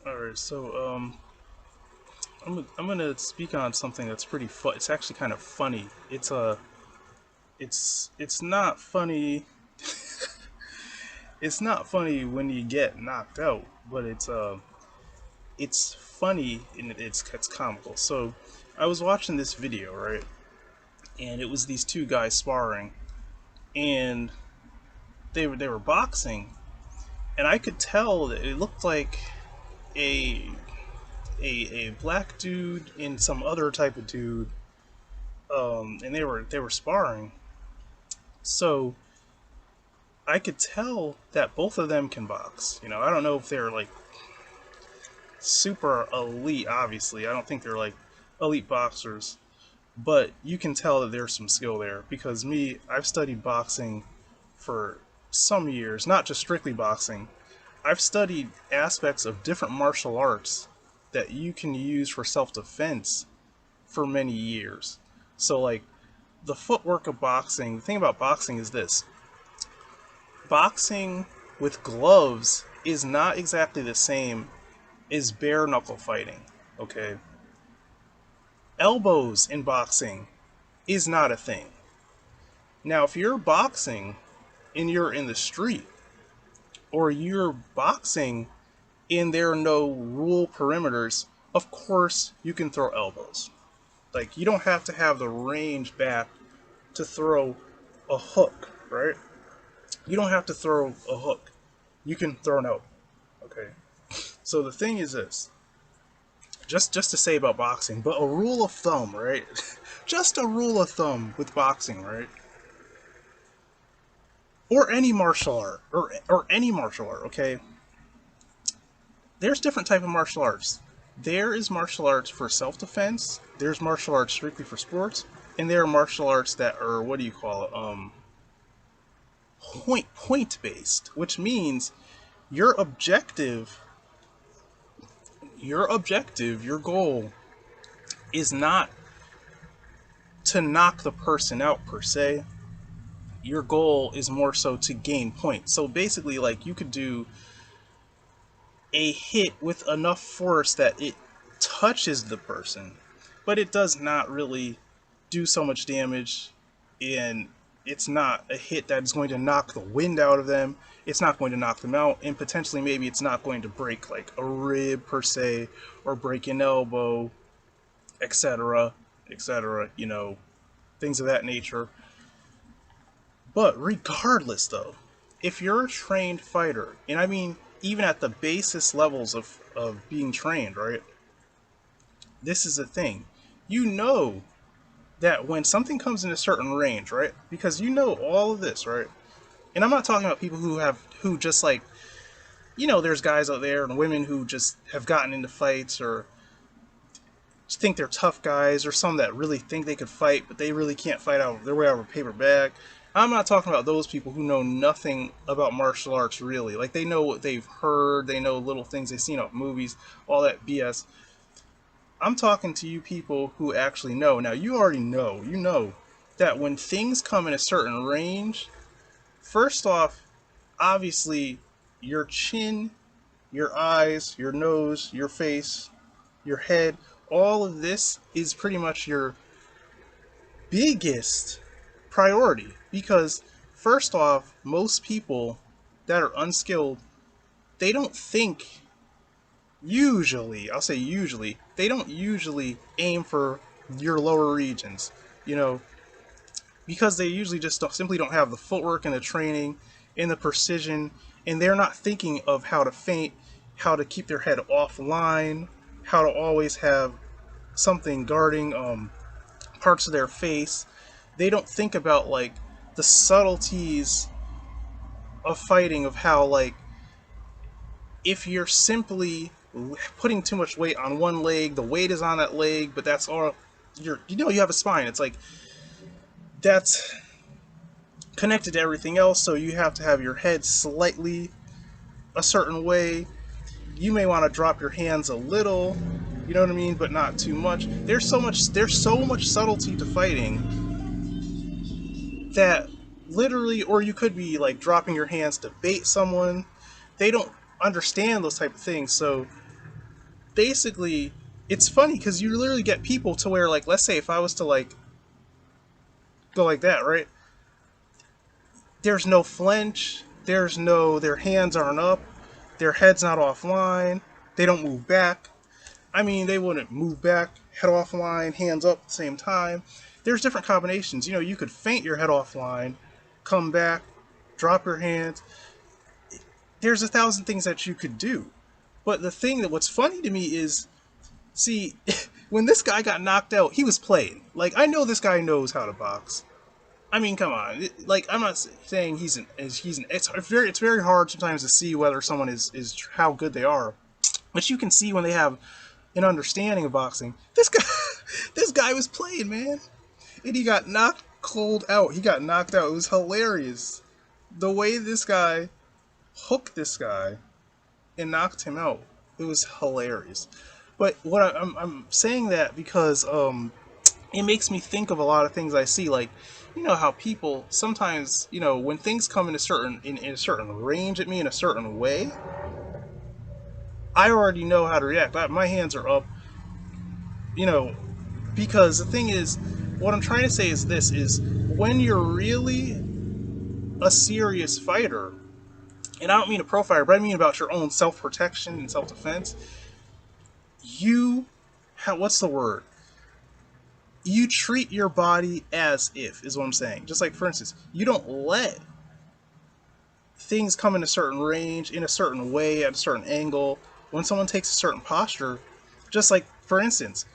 Alright, so I'm gonna speak on something that's pretty fun. It's actually kind of funny. It's not funny. It's not funny when you get knocked out, but it's funny and it's comical. So I was watching this video, right, and it was these two guys sparring, and they were boxing, and I could tell that it looked like a a black dude and some other type of dude, and they were sparring. So I could tell that both of them can box. I don't know if they're like super elite. Obviously, I don't think they're like elite boxers, but you can tell that there's some skill there because I've studied boxing for some years, not just strictly boxing. I've studied aspects of different martial arts that you can use for self-defense for many years. So like the footwork of boxing, the thing about boxing is this. Boxing with gloves is not exactly the same as bare knuckle fighting, okay? Elbows in boxing is not a thing. Now, if you're boxing and you're in the street, or you're boxing and there are no rule perimeters, of course you can throw elbows. Like, you don't have to have the range back to throw a hook, right? You don't have to throw a hook. You can throw an elbow, okay? So the thing is this, just to say about boxing, but a rule of thumb, right? Just a rule of thumb with boxing, right? Or any martial art, or any martial art, okay? There's different type of martial arts. There is martial arts for self-defense. There's martial arts strictly for sports, and there are martial arts that are, what do you call it? Point based, which means your objective, your goal is not to knock the person out per se. Your goal is more so to gain points. So basically, like, you could do a hit with enough force that it touches the person, but it does not really do so much damage, and it's not a hit that is going to knock the wind out of them. It's not going to knock them out, and potentially maybe it's not going to break like a rib per se, or break an elbow, etc., etc., things of that nature. But regardless, though, if you're a trained fighter, and I mean, even at the basis levels of being trained, right? This is the thing. You know that when something comes in a certain range, right? Because you know all of this, right? And I'm not talking about people who just like, there's guys out there and women who just have gotten into fights or think they're tough guys, or some that really think they could fight, but they really can't fight out their way out of a paper bag. I'm not talking about those people who know nothing about martial arts really. Like, they know what they've heard, they know little things they've seen out movies, all that BS. I'm talking to you people who actually know. Now, you already know, that when things come in a certain range, first off, obviously, your chin, your eyes, your nose, your face, your head, all of this is pretty much your biggest priority. Because, first off, most people that are unskilled, they don't think, usually, I'll say usually, they don't usually aim for your lower regions, you know, because they usually just simply don't have the footwork and the training and the precision, and they're not thinking of how to feint, how to keep their head offline, how to always have something guarding parts of their face. They don't think about like the subtleties of fighting, of how, like, if you're simply putting too much weight on one leg, the weight is on that leg, but that's all. You have a spine. It's like that's connected to everything else, so you have to have your head slightly a certain way. You may want to drop your hands a little, you know what I mean, but not too much. There's so much subtlety to fighting that literally, or you could be like dropping your hands to bait someone. They don't understand those type of things. So basically, it's funny because you literally get people to where, like, let's say if I was to like go like that, right? There's no flinch. There's no, their hands aren't up. Their head's not offline. They don't move back. I mean, they wouldn't move back, head offline, hands up at the same time. There's different combinations. You know, you could feint your head offline, come back, drop your hands. There's a thousand things that you could do. But the thing that what's funny to me is, see, when this guy got knocked out, he was playing. Like, I know this guy knows how to box. I mean, come on. Like, I'm not saying he's an. It's very hard sometimes to see whether someone is how good they are, but you can see when they have an understanding of boxing. This guy, this guy was playing, man, and he got knocked cold out. He got knocked out. It was hilarious. The way this guy hooked this guy and knocked him out. It was hilarious. But what I'm saying that because it makes me think of a lot of things I see. Like, you know how people sometimes, you know, when things come in a certain range at me in a certain way, I already know how to react. My hands are up, you know, because the thing is, what I'm trying to say is this: is when you're really a serious fighter, and I don't mean a pro fighter, but I mean about your own self protection and self defense. You, what's the word? You treat your body as if, is what I'm saying. Just like, for instance, you don't let things come in a certain range, in a certain way, at a certain angle. When someone takes a certain posture, just like, for instance,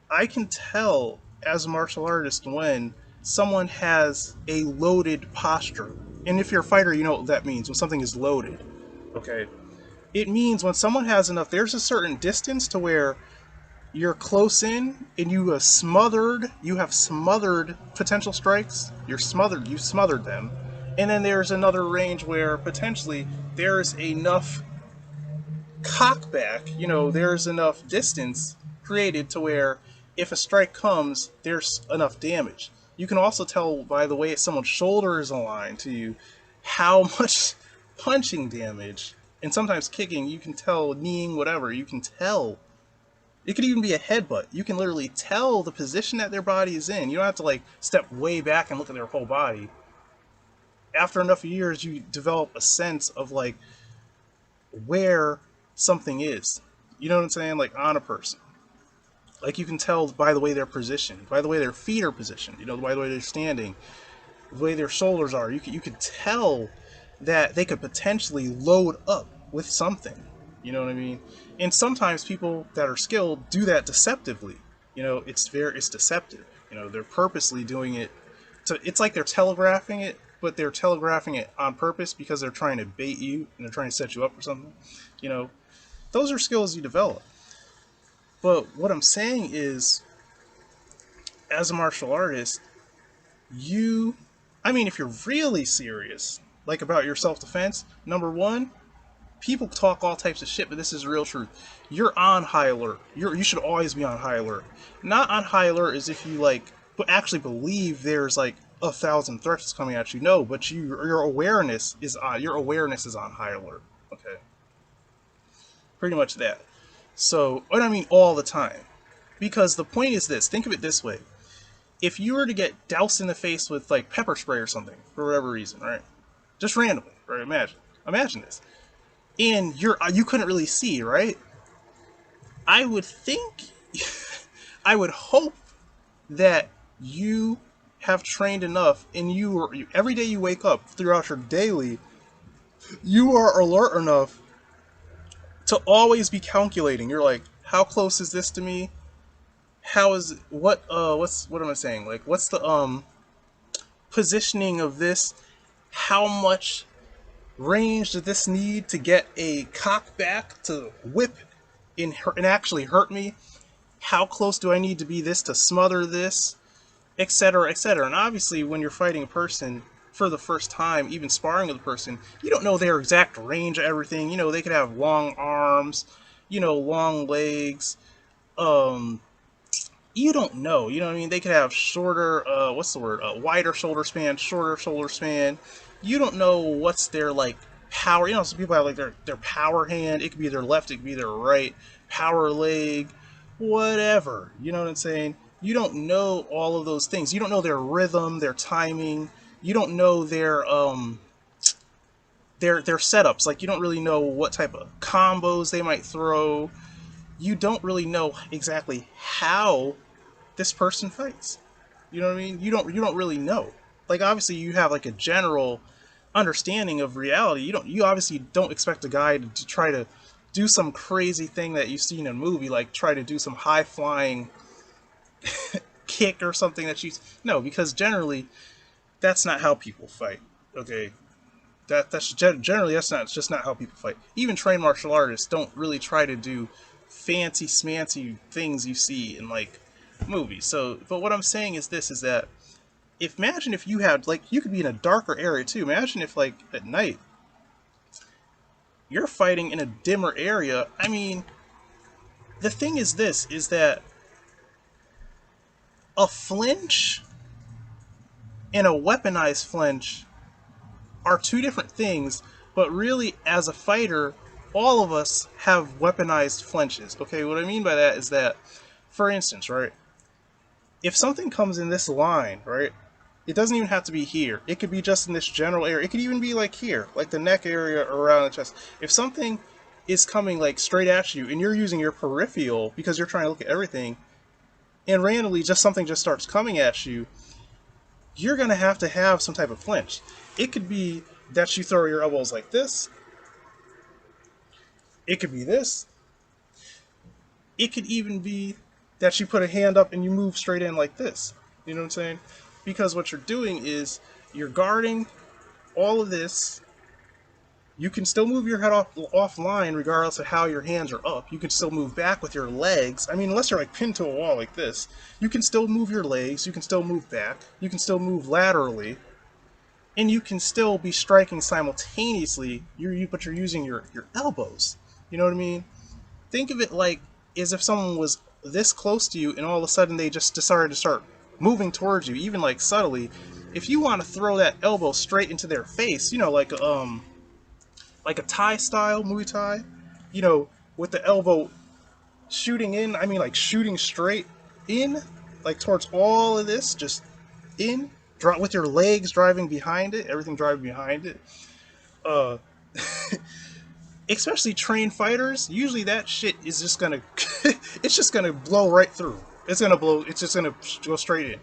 I can tell as a martial artist when someone has a loaded posture. And if you're a fighter, you know what that means when something is loaded. Okay? It means when someone has enough, there's a certain distance to where you're close in and you have smothered potential strikes. You smothered them. And then there's another range where potentially there's enough cockback, there's enough distance created to where if a strike comes, there's enough damage. You can also tell by the way someone's shoulder is aligned to you how much punching damage and sometimes kicking, you can tell, kneeing, whatever, you can tell. It could even be a headbutt. You can literally tell the position that their body is in. You don't have to like step way back and look at their whole body. After enough years, you develop a sense of like where something is. You know what I'm saying? Like on a person. Like you can tell by the way they're positioned, by the way their feet are positioned, by the way they're standing, the way their shoulders are. You could tell that they could potentially load up with something. You know what I mean? And sometimes people that are skilled do that deceptively. It's deceptive. They're purposely doing it. So it's like they're telegraphing it, but they're telegraphing it on purpose because they're trying to bait you and they're trying to set you up for something. Those are skills you develop. But what I'm saying is, as a martial artist, if you're really serious, like about your self-defense, number one, people talk all types of shit, but this is real truth. You're on high alert. You should always be on high alert. Not on high alert as if you but actually believe there's like 1,000 threats coming at you. No, but your awareness is on high alert. Okay, pretty much that. So, what I mean all the time, because the point is this. Think of it this way: if you were to get doused in the face with like pepper spray or something for whatever reason, right? Just randomly, right? Imagine this, and you couldn't really see, right? I would think, I would hope that you have trained enough, and every day you wake up throughout your daily, you are alert enough to always be calculating. You're like, how close is this to me? How is what am I saying? Like, what's the positioning of this? How much range does this need to get a cock back to whip and actually hurt me? How close do I need to be this to smother this, etc., etc.? And obviously, when you're fighting a person for the first time, even sparring with a person, you don't know their exact range of everything. They could have long arms, long legs. You don't know. You know what I mean? They could have shorter, wider shoulder span, shorter shoulder span. You don't know what's their like power. Some people have like their power hand. It could be their left, it could be their right, power leg, whatever. You know what I'm saying? You don't know all of those things. You don't know their rhythm, their timing. You don't know their setups. Like you don't really know what type of combos they might throw. You don't really know exactly how this person fights. You know what I mean? You don't really know. Like obviously you have like a general understanding of reality. You obviously don't expect a guy to try to do some crazy thing that you've seen in a movie, like try to do some high flying kick or something that she's no, because generally that's not how people fight. Okay, that's generally that's not it's just not how people fight. Even trained martial artists don't really try to do fancy smancy things you see in like movies. So, but what I'm saying is this: is that if imagine if you had like you could be in a darker area too. Imagine if like at night you're fighting in a dimmer area. I mean, the thing is this: is that a flinch and a weaponized flinch are two different things, but really, as a fighter, all of us have weaponized flinches. Okay, what I mean by that is that, for instance, right, if something comes in this line, right, it doesn't even have to be here. It could be just in this general area. It could even be like here, like the neck area around the chest. If something is coming like straight at you and you're using your peripheral because you're trying to look at everything, and randomly just something just starts coming at you, you're going to have some type of flinch. It could be that you throw your elbows like this. It could be this. It could even be that you put a hand up and you move straight in like this. You know what I'm saying? Because what you're doing is you're guarding all of this. You can still move your head offline regardless of how your hands are up. You can still move back with your legs. I mean, unless you're like pinned to a wall like this, you can still move your legs. You can still move back. You can still move laterally. And you can still be striking simultaneously. But you're using your elbows. You know what I mean? Think of it like as if someone was this close to you and all of a sudden they just decided to start moving towards you, even like subtly. If you want to throw that elbow straight into their face, like a Thai style Muay Thai, with the elbow shooting in. I mean, like shooting straight in, like towards all of this, just in, with your legs driving behind it, everything driving behind it. Uh, Especially trained fighters, usually that shit is just gonna, it's just gonna blow right through. It's gonna blow. It's just gonna go straight in.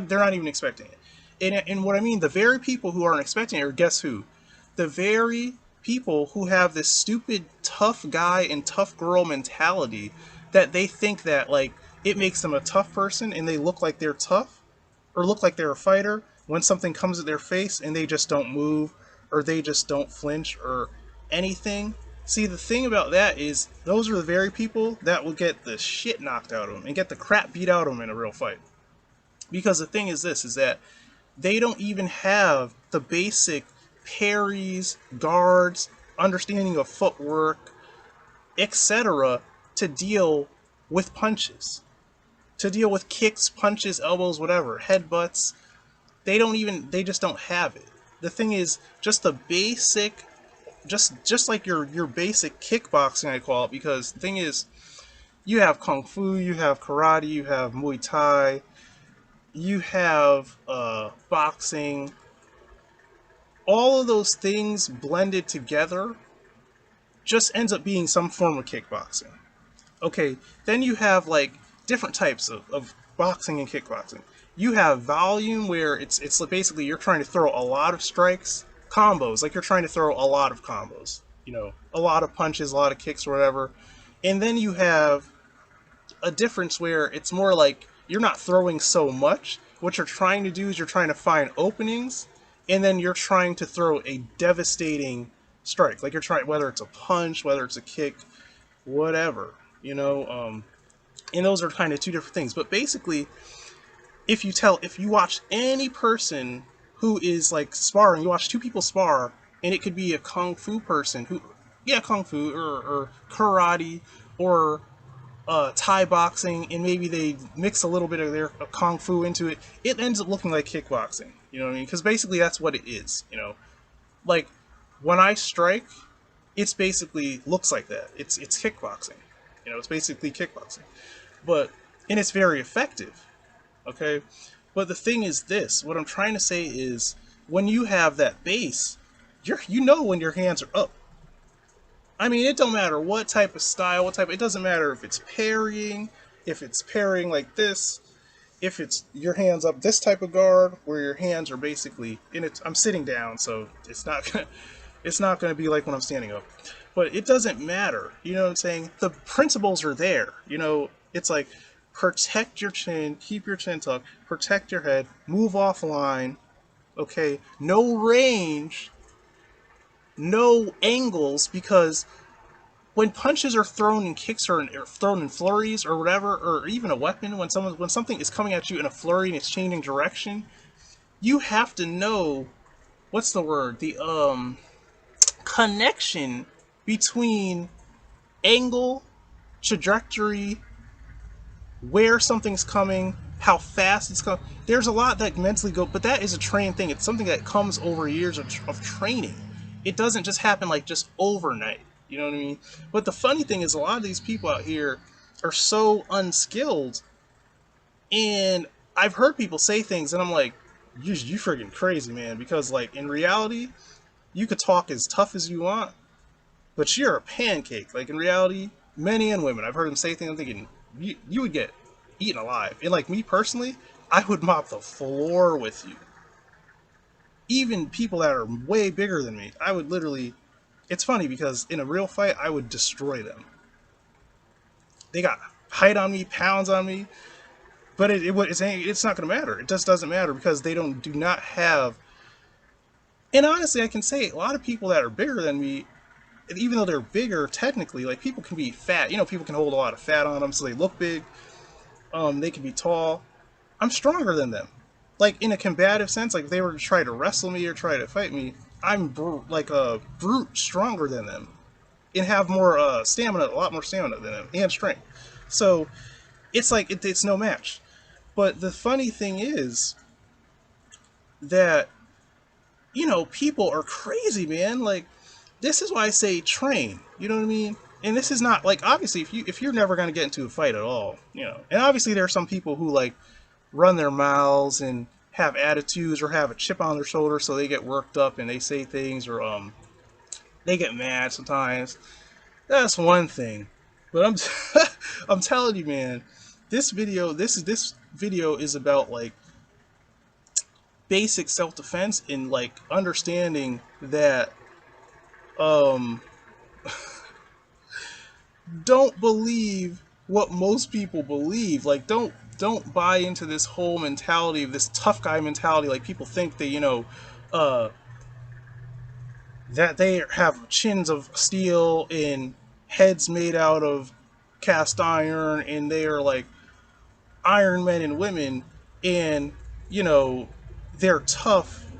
They're not even expecting it. And what I mean, the very people who aren't expecting it, or guess who? The very people who have this stupid tough guy and tough girl mentality that they think that like it makes them a tough person and they look like they're tough or look like they're a fighter when something comes at their face and they just don't move or they just don't flinch or anything. See, the thing about that is those are the very people that will get the shit knocked out of them and get the crap beat out of them in a real fight. Because the thing is this, is that they don't even have the basic parries, guards, understanding of footwork, etc. to deal with punches. To deal with kicks, punches, elbows, whatever, headbutts. They just don't have it. The thing is, just the basic, just like your basic kickboxing, I call it, because the thing is, you have kung fu, you have karate, you have Muay Thai, you have boxing. All of those things blended together just ends up being some form of kickboxing. Okay, then you have like different types of boxing and kickboxing. You have volume where it's basically you're trying to throw a lot of strikes, combos, like you're trying to throw a lot of combos, a lot of punches, a lot of kicks or whatever. And then you have a difference where it's more like you're not throwing so much. What you're trying to do is you're trying to find openings and then you're trying to throw a devastating strike. Like you're trying, whether it's a punch, whether it's a kick, whatever, and those are kind of two different things. But basically, if you watch any person who is like sparring, you watch two people spar, and it could be a kung fu person who, yeah, kung fu or karate or Thai boxing, and maybe they mix a little bit of their kung fu into it. It ends up looking like kickboxing. You know what I mean? Because basically that's what it is. Like When I strike, it's basically looks like that. It's kickboxing. It's basically kickboxing. But and it's very effective. Okay? But the thing is this, what I'm trying to say is when you have that base, you know when your hands are up. I mean, it don't matter what type of style, it doesn't matter if it's parrying like this, if it's your hands up this type of guard where your hands are basically in it. I'm sitting down, so it's not gonna be like when I'm standing up. But it doesn't matter. You know what I'm saying? The principles are there. It's like protect your chin, keep your chin tucked, protect your head, move offline, okay? No range, no angles, because when punches are thrown and kicks are thrown in flurries or whatever, or even a weapon, when something is coming at you in a flurry and it's changing direction, you have to know what's the word? The connection between angle, trajectory, where something's coming, how fast it's coming. There's a lot that mentally go, but that is a trained thing. It's something that comes over years of training. It doesn't just happen like just overnight. You know what I mean? But the funny thing is, a lot of these people out here are so unskilled, and I've heard people say things, and I'm like, you freaking crazy, man. Because like in reality, you could talk as tough as you want, but you're a pancake. Like in reality, men and women, I've heard them say things. I'm thinking you would get eaten alive. And like me personally, I would mop the floor with you. Even people that are way bigger than me, I would literally. It's funny because in a real fight, I would destroy them. They got height on me, pounds on me, but it's not going to matter. It just doesn't matter because they do not have. And honestly, I can say a lot of people that are bigger than me, even though they're bigger, technically, like people can be fat. People can hold a lot of fat on them, so they look big. They can be tall. I'm stronger than them. Like in a combative sense, like if they were to try to wrestle me or try to fight me, I'm like a brute stronger than them, and have more stamina, a lot more stamina than them, and strength. So it's like it's no match. But the funny thing is that people are crazy, man. Like this is why I say train. You know what I mean? And this is not like obviously if you're never gonna get into a fight at all, and obviously there are some people who like run their mouths and have attitudes or have a chip on their shoulder, so they get worked up and they say things or they get mad sometimes. That's one thing, but I'm telling you, man, this video is about like basic self defense and like understanding that um don't believe what most people believe. Like don't buy into this whole mentality, this tough guy mentality. Like people think that uh, that they have chins of steel and heads made out of cast iron, and they are like Iron Men and women, and you know they're tough,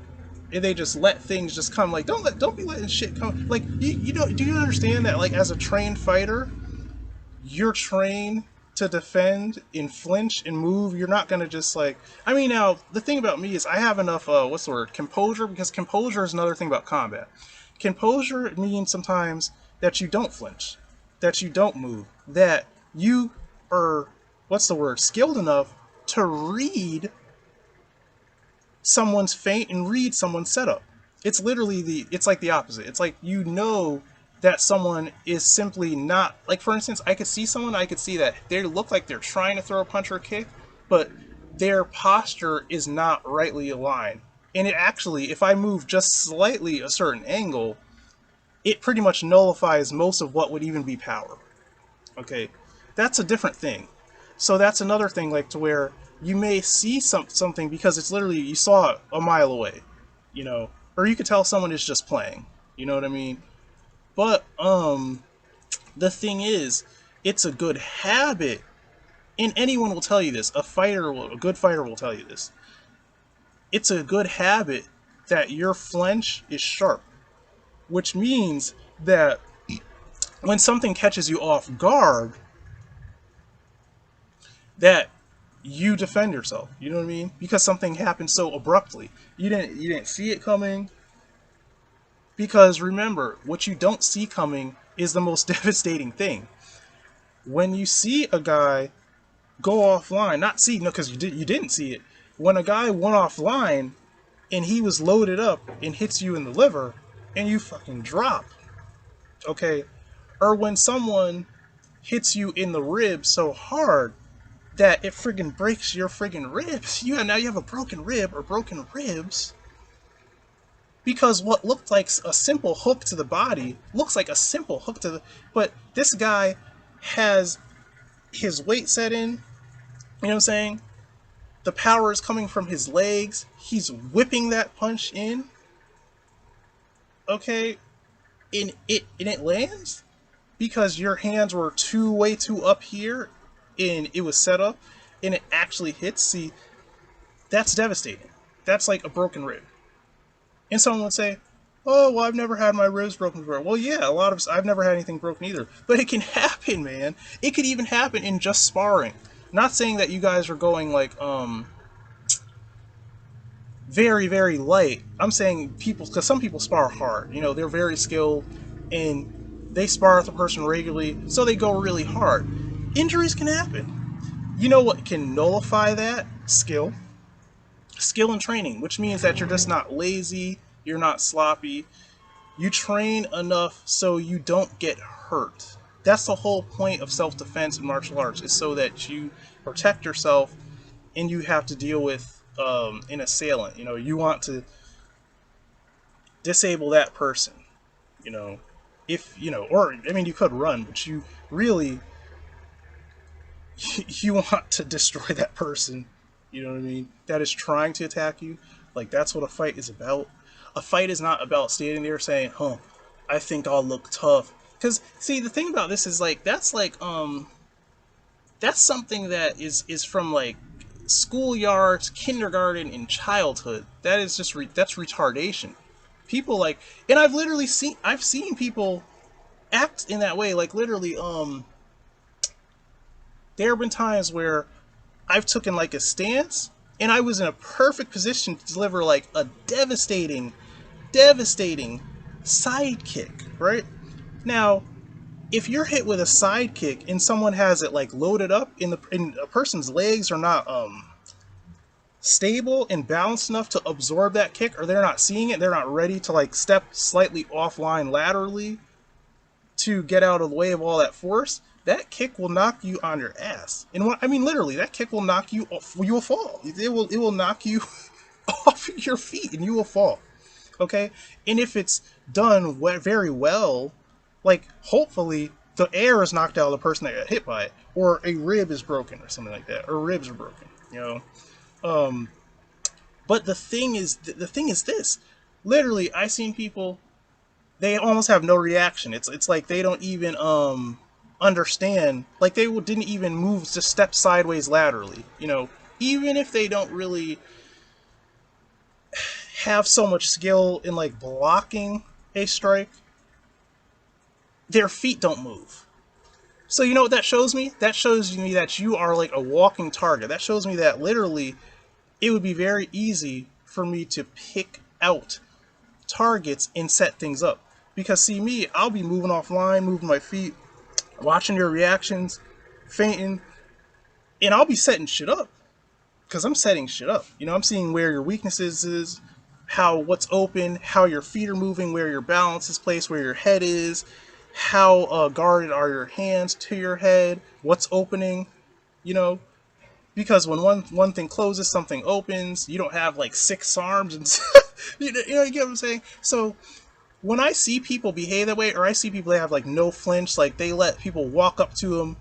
and they just let things just come. Like don't be letting shit come. Like you know, do you understand that? Like as a trained fighter, you're trained to defend and flinch and move. You're not gonna just like. I mean, now the thing about me is I have enough. What's the word? Composure, because composure is another thing about combat. Composure means sometimes that you don't flinch, that you don't move, that you are what's the word? Skilled enough to read someone's feint and read someone's setup. It's like the opposite. It's like that someone is simply not like for instance, I could see someone, I could see that they look like they're trying to throw a punch or a kick, but their posture is not rightly aligned. And it actually, if I move just slightly a certain angle, it pretty much nullifies most of what would even be power. Okay, that's a different thing. So that's another thing, like to where you may see something because it's literally you saw it a mile away, or you could tell someone is just playing. You know what I mean? But the thing is, it's a good habit, and anyone will tell you this. A good fighter will tell you this. It's a good habit that your flinch is sharp, which means that when something catches you off guard, that you defend yourself. You know what I mean? Because something happened so abruptly. You didn't see it coming. Because remember, what you don't see coming is the most devastating thing. When you see a guy go offline, not see, no, because you didn't see it. When a guy went offline and he was loaded up and hits you in the liver and you fucking drop, okay? Or when someone hits you in the ribs so hard that it friggin' breaks your friggin' ribs. Now you have a broken rib or broken ribs because what looked like a simple hook to the body looks like a simple hook to the. But this guy has his weight set in. You know what I'm saying? The power is coming from his legs. He's whipping that punch in. Okay, and it lands because your hands were way too up here, and it was set up, and it actually hits. See, that's devastating. That's like a broken rib. And someone would say, "Oh, well, I've never had my ribs broken before." Well, yeah, I've never had anything broken either. But it can happen, man. It could even happen in just sparring. Not saying that you guys are going like very very light. I'm saying people, because some people spar hard. They're very skilled and they spar with a person regularly, so they go really hard. Injuries can happen. You know what can nullify that? Skill and training, which means that you're just not lazy, you're not sloppy, you train enough so you don't get hurt. That's the whole point of self-defense in martial arts, is so that you protect yourself and you have to deal with an assailant. You want to disable that person. If or I mean, you could run, but you really you want to destroy that person. You know what I mean? That is trying to attack you. Like, that's what a fight is about. A fight is not about standing there saying, "Huh, I think I'll look tough." Because see, the thing about this is that's something that is from like schoolyards, kindergarten, and childhood. That is just that's retardation. People like, and I've seen people act in that way. Like, literally, there have been times where I've taken like a stance and I was in a perfect position to deliver like a devastating side kick, right? Now, if you're hit with a side kick and someone has it like loaded up in a person's legs are not stable and balanced enough to absorb that kick, or they're not seeing it, they're not ready to like step slightly offline laterally to get out of the way of all that force, that kick will knock you on your ass. And I mean, literally, that kick will knock you off. You will fall. It will knock you off your feet, and you will fall. Okay, and if it's done very well, like hopefully the air is knocked out of the person that got hit by it, or a rib is broken, or something like that, or ribs are broken. But the thing is this. Literally, I've seen people, they almost have no reaction. It's like they don't even understand. Like, they didn't even move, just step sideways laterally. Even if they don't really have so much skill in like blocking a strike, their feet don't move. So you know what that shows me? That shows me that you are like a walking target. That shows me that literally it would be very easy for me to pick out targets and set things up. Because see me, I'll be moving offline, moving my feet, watching your reactions, fainting, and I'll be setting shit up. Because I'm setting shit up. I'm seeing where your weaknesses is, what's open, how your feet are moving, where your balance is placed, where your head is, how guarded are your hands to your head, what's opening, because when one thing closes, something opens. You don't have like six arms and you get what I'm saying. So when I see people behave that way, or I see people that have like no flinch, like they let people walk up to them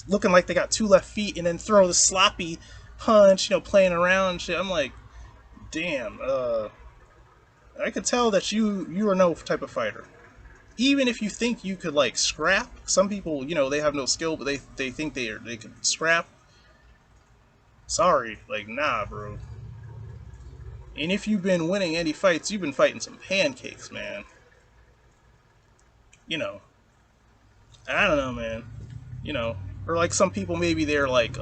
looking like they got two left feet and then throw the sloppy punch, playing around and shit, I'm like, damn, I could tell that you are no type of fighter. Even if you think you could like scrap, some people, they have no skill, but they think they can scrap. Sorry, like, nah, bro. And if you've been winning any fights, you've been fighting some pancakes, man. I don't know, man. Or like some people, maybe they're like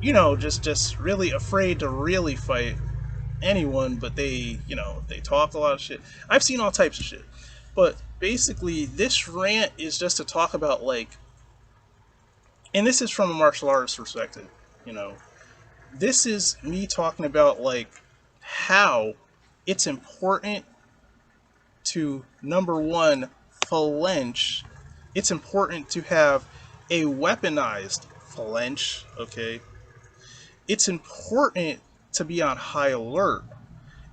just really afraid to really fight, anyone, but they, they talk a lot of shit. I've seen all types of shit. But basically, this rant is just to talk about, like, and this is from a martial artist perspective, you know. This is me talking about, like, how it's important to, number one, flinch. It's important to have a weaponized flinch, okay? It's important to be on high alert,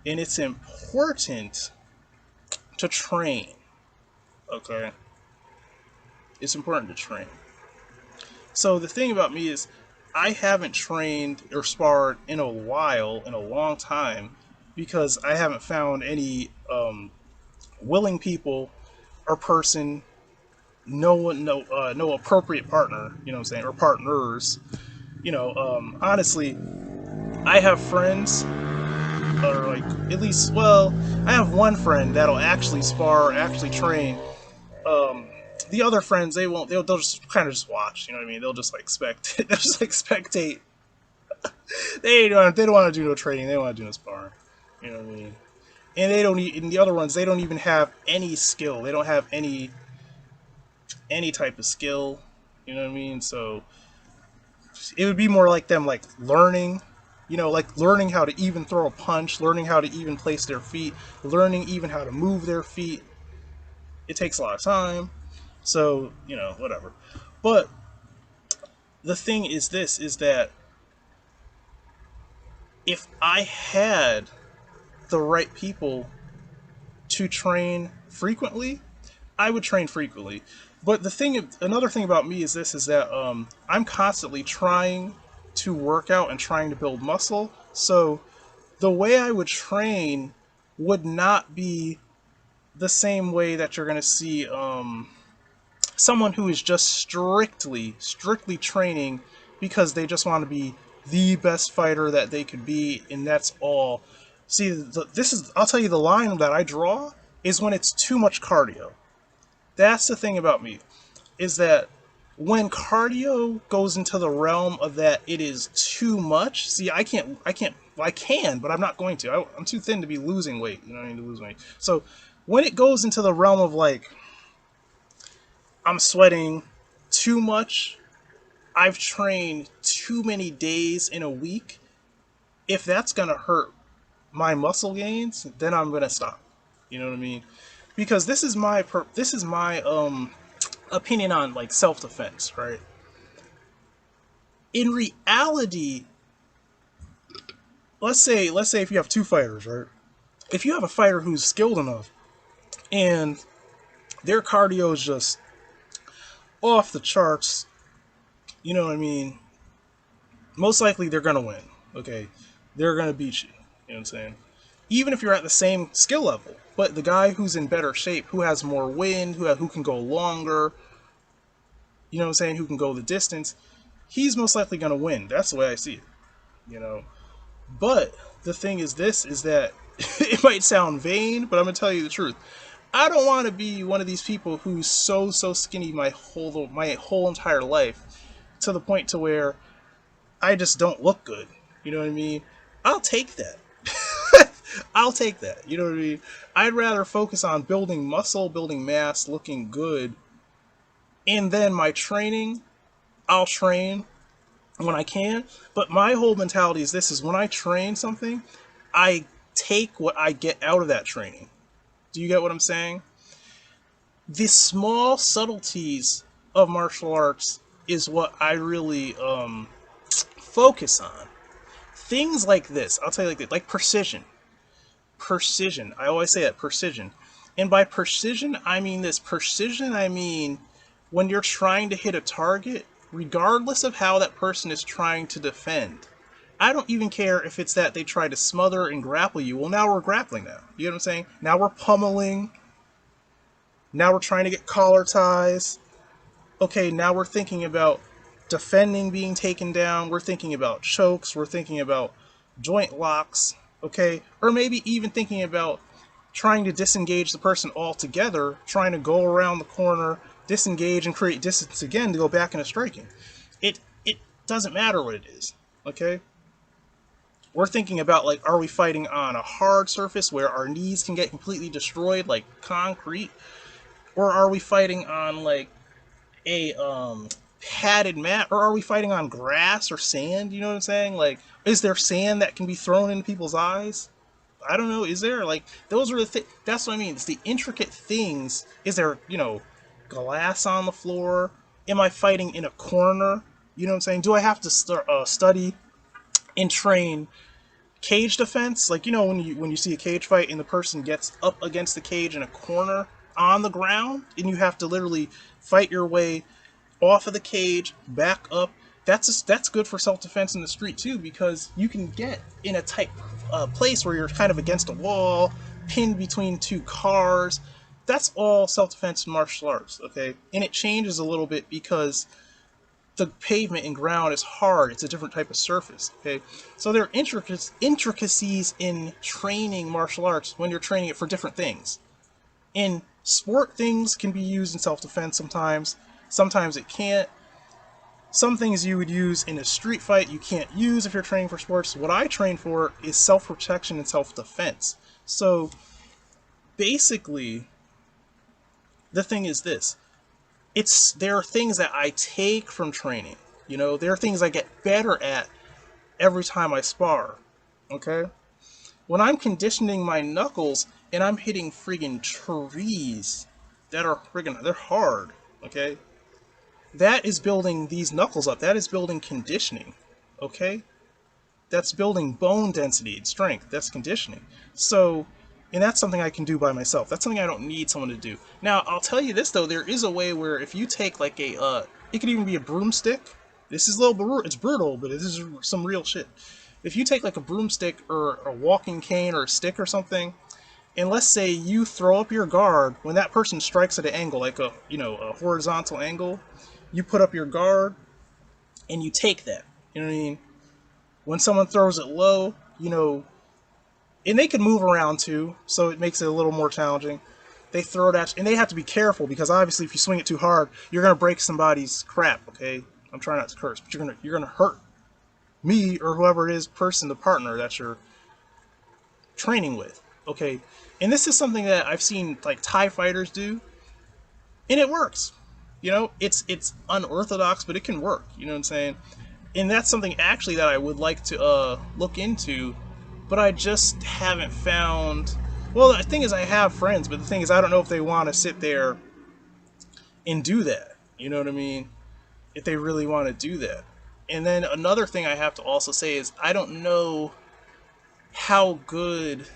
and it's important to train, okay? It's important to train. So the thing about me is, I haven't trained or sparred in a while, in a long time, because I haven't found any willing people or person, no appropriate partner, you know what I'm saying, or partners. Honestly, I have friends, or like, at least, well, I have one friend that'll actually spar, actually train. The other friends, they won't. They'll just kind of just watch. You know what I mean? They'll just like spectate. They'll just like spectate. They don't want to do no training. They don't want to do no sparring. You know what I mean? And they don't. And the other ones, they don't even have any skill. They don't have any type of skill. You know what I mean? So it would be more like them, like, learning. Like learning how to even throw a punch, learning how to even place their feet, learning even how to move their feet. It takes a lot of time. So, whatever. But the thing is this, is that if I had the right people to train frequently, I would train frequently. But another thing about me is this, is that I'm constantly trying to work out and trying to build muscle. So the way I would train would not be the same way that you're going to see someone who is just strictly training because they just want to be the best fighter that they could be, and that's all. See, I'll tell you, the line that I draw is when it's too much cardio. That's the thing about me, is that when cardio goes into the realm of that it is too much. See, I can, but I'm not going to. I'm too thin to be losing weight. I need to lose weight. So when it goes into the realm of, like, I'm sweating too much, I've trained too many days in a week, if that's gonna hurt my muscle gains, then I'm gonna stop. You know what I mean? Because this is my opinion on, like, self defense, right? In reality, let's say if you have two fighters, right? If you have a fighter who's skilled enough and their cardio is just off the charts, you know what I mean? Most likely they're gonna win. Okay, they're gonna beat you. You know what I'm saying? Even if you're at the same skill level, but the guy who's in better shape, who has more wind, who can go longer, you know what I'm saying, who can go the distance, he's most likely gonna win. That's the way I see it. You know. But the thing is this, is that it might sound vain, but I'm gonna tell you the truth. I don't want to be one of these people who's so skinny my whole entire life, to the point to where I just don't look good. You know what I mean? I'll take that. I'll take that. You know what I mean? I'd rather focus on building muscle, building mass, looking good, and then my training, I'll train when I can. But my whole mentality is this: is when I train something, I take what I get out of that training. Do you get what I'm saying? The small subtleties of martial arts is what I really focus on. Things like this, I'll tell you, like this, like precision. Precision. I always say that, precision. And by precision, I mean this. Precision, I mean when you're trying to hit a target, regardless of how that person is trying to defend. I don't even care if it's that they try to smother and grapple you. Well, now we're grappling now. You know what I'm saying? Now we're pummeling. Now we're trying to get collar ties. Okay, now we're thinking about defending being taken down. We're thinking about chokes. We're thinking about joint locks. Okay, or maybe even thinking about trying to disengage the person altogether, trying to go around the corner, disengage, and create distance again to go back into striking. It doesn't matter what it is. Okay, We're thinking about like, are we fighting on a hard surface where our knees can get completely destroyed, like concrete, or are we fighting on like a padded mat, or are we fighting on grass or sand? You know what I'm saying? Like, is there sand that can be thrown into people's eyes? I don't know. Is there like those are the That's what I mean. It's the intricate things. Is there glass on the floor? Am I fighting in a corner? You know what I'm saying? Do I have to study and train cage defense? Like, when you see a cage fight and the person gets up against the cage in a corner on the ground, and you have to literally fight your way off of the cage, back up. That's good for self defense in the street too, because you can get in a tight place where you're kind of against a wall, pinned between two cars. That's all self defense in martial arts, okay? And it changes a little bit because the pavement and ground is hard. It's a different type of surface, okay? So there are intricacies in training martial arts when you're training it for different things. In sport, things can be used in self defense sometimes. Sometimes it can't. Some things you would use in a street fight you can't use if you're training for sports. What I train for is self protection and self defense. So basically, the thing is this: there are things that I take from training. There are things I get better at every time I spar. Okay, when I'm conditioning my knuckles and I'm hitting friggin' trees that are they're hard. Okay, that is building these knuckles up. That is building conditioning. Okay? That's building bone density and strength. That's conditioning. So, and that's something I can do by myself. That's something I don't need someone to do. Now, I'll tell you this though, there is a way where if you take like it could even be a broomstick. This is a little brutal. It's brutal, but this is some real shit. If you take like a broomstick or a walking cane or a stick or something, and let's say you throw up your guard when that person strikes at an angle, like a horizontal angle, you put up your guard and you take that. You know what I mean? When someone throws it low, and they can move around too, so it makes it a little more challenging. They throw it at you, and they have to be careful because obviously if you swing it too hard, you're gonna break somebody's crap. Okay, I'm trying not to curse, but you're gonna hurt me or whoever it is, the partner that you're training with. Okay, and this is something that I've seen like Thai fighters do, and it works. It's unorthodox, but it can work. You know what I'm saying? And that's something actually that I would like to look into, but I just haven't found. Well, the thing is, I have friends, but the thing is, I don't know if they want to sit there and do that. You know what I mean? If they really want to do that. And then another thing I have to also say is I don't know how good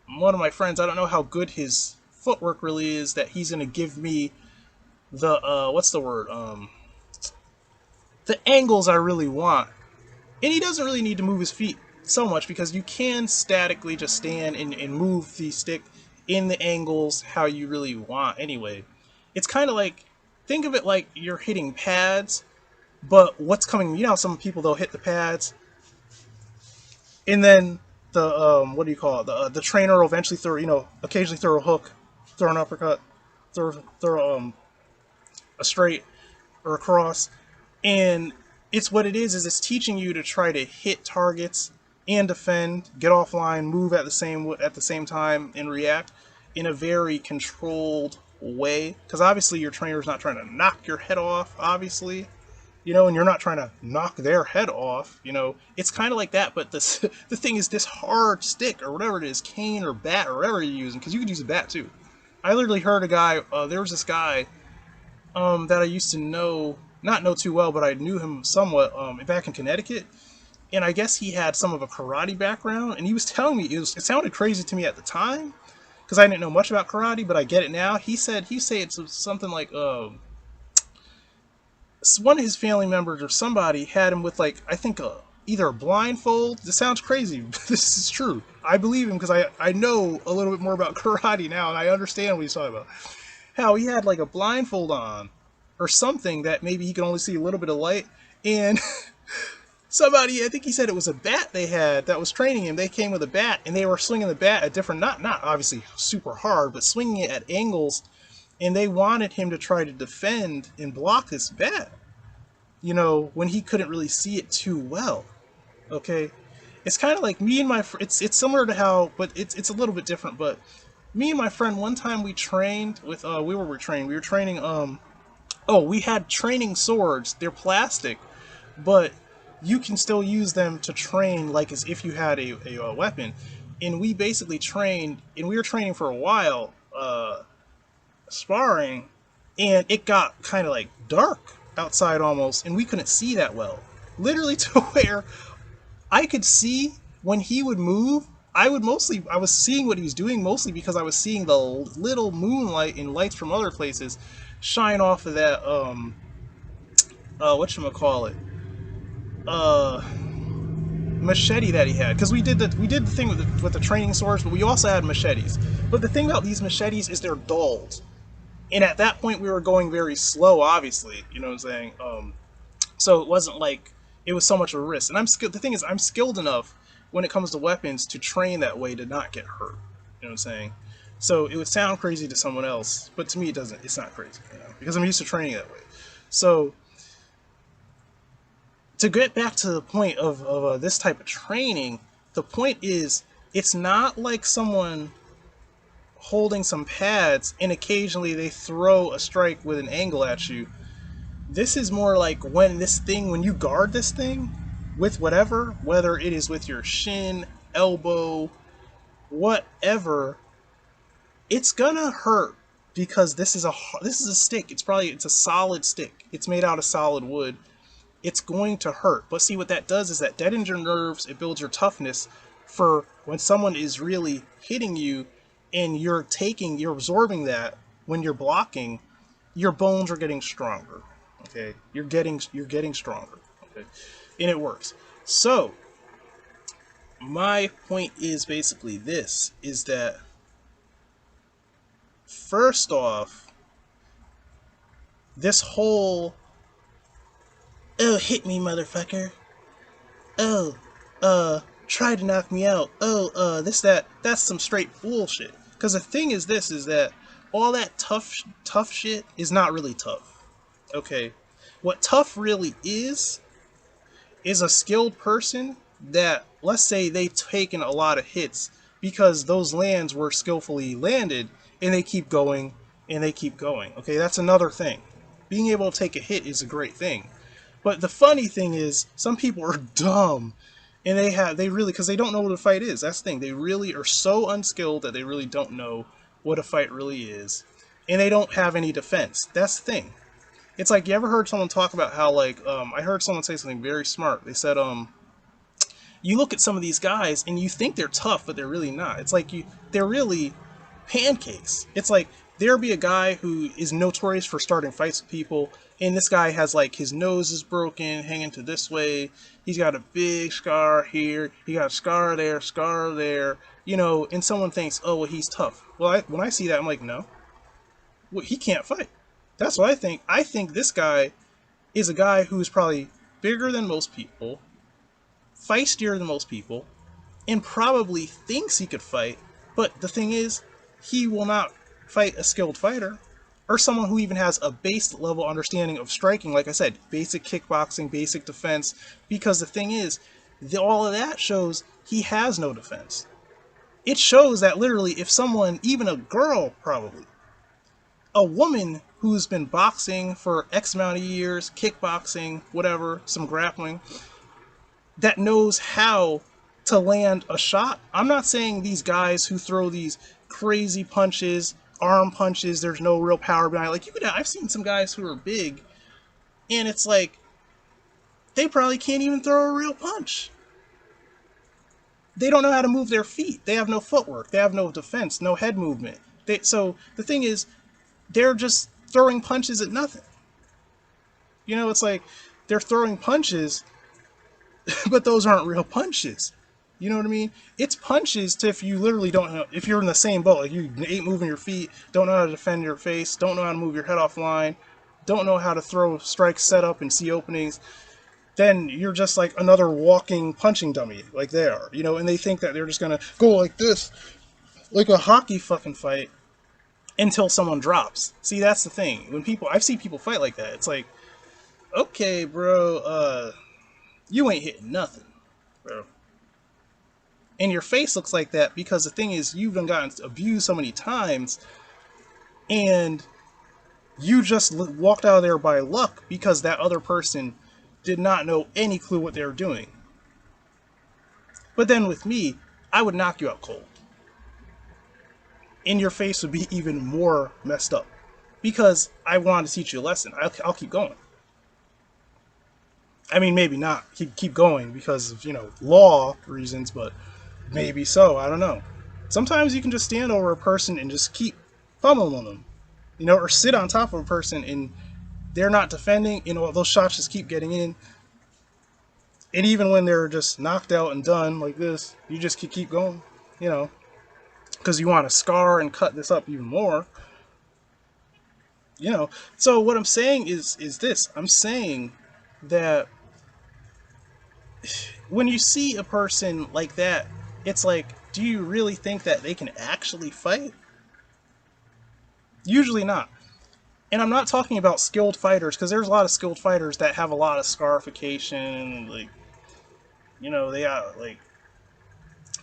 one of my friends. I don't know how good his footwork really is that he's gonna give me the what's the word the angles I really want. And he doesn't really need to move his feet so much because you can statically just stand and move the stick in the angles how you really want anyway. It's kind of like, think of it like you're hitting pads, but what's coming, some people they'll hit the pads and then the what do you call it? The trainer will eventually throw, occasionally throw a hook, throw an uppercut, throw a straight or a cross, and it's what it is it's teaching you to try to hit targets and defend, get offline, move at the same time, and react in a very controlled way. Because obviously your trainer's not trying to knock your head off, obviously, and you're not trying to knock their head off. It's kind of like that. But the thing is, this hard stick or whatever it is, cane or bat or whatever you're using, because you could use a bat too. I literally heard a guy. There was this guy that I used to not know too well, but I knew him somewhat back in Connecticut. And I guess he had some of a karate background, and he was telling me it sounded crazy to me at the time because I didn't know much about karate, but I get it now. He said it's something like one of his family members or somebody had him with, like, I think either a blindfold. This sounds crazy, but this is true. I believe him because I know a little bit more about karate now, and I understand what he's talking about. How he had like a blindfold on or something that maybe he could only see a little bit of light, and somebody, I think he said it was a bat they had that was training him. They came with a bat and they were swinging the bat at different, not obviously super hard, but swinging it at angles, and they wanted him to try to defend and block this bat, when he couldn't really see it too well. Okay, It's kind of like me and my it's similar to how, but it's a little bit different. But me and my friend, one time we trained with we were training oh, we had training swords. They're plastic, but you can still use them to train like as if you had a weapon. And we basically trained, and we were training for a while, sparring, and it got kind of like dark outside almost, and we couldn't see that well. Literally to where I could see when he would move. I was seeing what he was doing mostly because I was seeing the little moonlight and lights from other places shine off of that whatchamacallit, uh machete that he had, because we did the thing with the training swords, but we also had machetes. But the thing about these machetes is they're dulled, and at that point we were going very slow, obviously, you know what I'm saying. So it wasn't like it was so much of a risk. And I'm skilled. The thing is, I'm skilled enough when it comes to weapons to train that way to not get hurt. You know what I'm saying? So it would sound crazy to someone else, but to me it doesn't. It's not crazy, you know, because I'm used to training that way. So to get back to the point of this type of training, the point is it's not like someone holding some pads and occasionally they throw a strike with an angle at you. This is more like when you guard this thing with whatever, whether it is with your shin, elbow, whatever, it's gonna hurt because this is a stick. It's a solid stick. It's made out of solid wood. It's going to hurt. But see, what that does is that deadens your nerves. It builds your toughness for when someone is really hitting you, and you're absorbing that when you're blocking. Your bones are getting stronger. Okay, you're getting stronger. Okay, and it works. So my point is basically this: is that first off, this whole "oh, hit me, motherfucker," "oh, try to knock me out," "oh, that's some straight bullshit. Because the thing is this: is that all that tough shit is not really tough. Okay, what tough really is a skilled person that, let's say, they've taken a lot of hits because those lands were skillfully landed, and they keep going and they keep going. Okay, that's another thing. Being able to take a hit is a great thing. But the funny thing is, some people are dumb, and they really, because they don't know what a fight is. That's the thing. They really are so unskilled that they really don't know what a fight really is, and they don't have any defense. That's the thing. It's like, you ever heard someone talk about how, like, I heard someone say something very smart. They said, you look at some of these guys and you think they're tough, but they're really not. It's like they're really pancakes. It's like there'll be a guy who is notorious for starting fights with people, and this guy has, like, his nose is broken, hanging to this way. He's got a big scar here. He got a scar there. You know, and someone thinks, oh, well, he's tough. Well, when I see that, I'm like, no, well, he can't fight. That's what I think. I think this guy is a guy who's probably bigger than most people, feistier than most people, and probably thinks he could fight. But the thing is, he will not fight a skilled fighter or someone who even has a base level understanding of striking. Like I said, basic kickboxing, basic defense. Because the thing is, all of that shows he has no defense. It shows that literally, if someone, even a girl probably, a woman who's been boxing for X amount of years, kickboxing, whatever, some grappling, that knows how to land a shot. I'm not saying these guys who throw these crazy punches, arm punches, there's no real power behind it. Like, I've seen some guys who are big, and it's like, they probably can't even throw a real punch. They don't know how to move their feet. They have no footwork. They have no defense, no head movement. So the thing is, they're just throwing punches at nothing. You know, it's like they're throwing punches, but those aren't real punches. You know what I mean? It's punches to, if you literally don't know, if you're in the same boat, like you ain't moving your feet, don't know how to defend your face, don't know how to move your head offline, don't know how to throw strikes set up and see openings, then you're just like another walking punching dummy, like they are, you know, and they think that they're just gonna go like this, like a hockey fucking fight, until someone drops. See, that's the thing. When I've seen people fight like that, it's like, okay, bro, you ain't hitting nothing, bro. And your face looks like that because the thing is, you've been gotten abused so many times, and you just walked out of there by luck because that other person did not know any clue what they were doing. But then with me, I would knock you out cold. And your face would be even more messed up because I want to teach you a lesson. I'll keep going. I mean, maybe not keep going because of, law reasons, but maybe so. I don't know. Sometimes you can just stand over a person and just keep pummeling them, or sit on top of a person and they're not defending, those shots just keep getting in. And even when they're just knocked out and done like this, you just keep going, you know, because you want to scar and cut this up even more. So what I'm saying is this. I'm saying that when you see a person like that, it's like, do you really think that they can actually fight? Usually not. And I'm not talking about skilled fighters, because there's a lot of skilled fighters that have a lot of scarification, like, they got like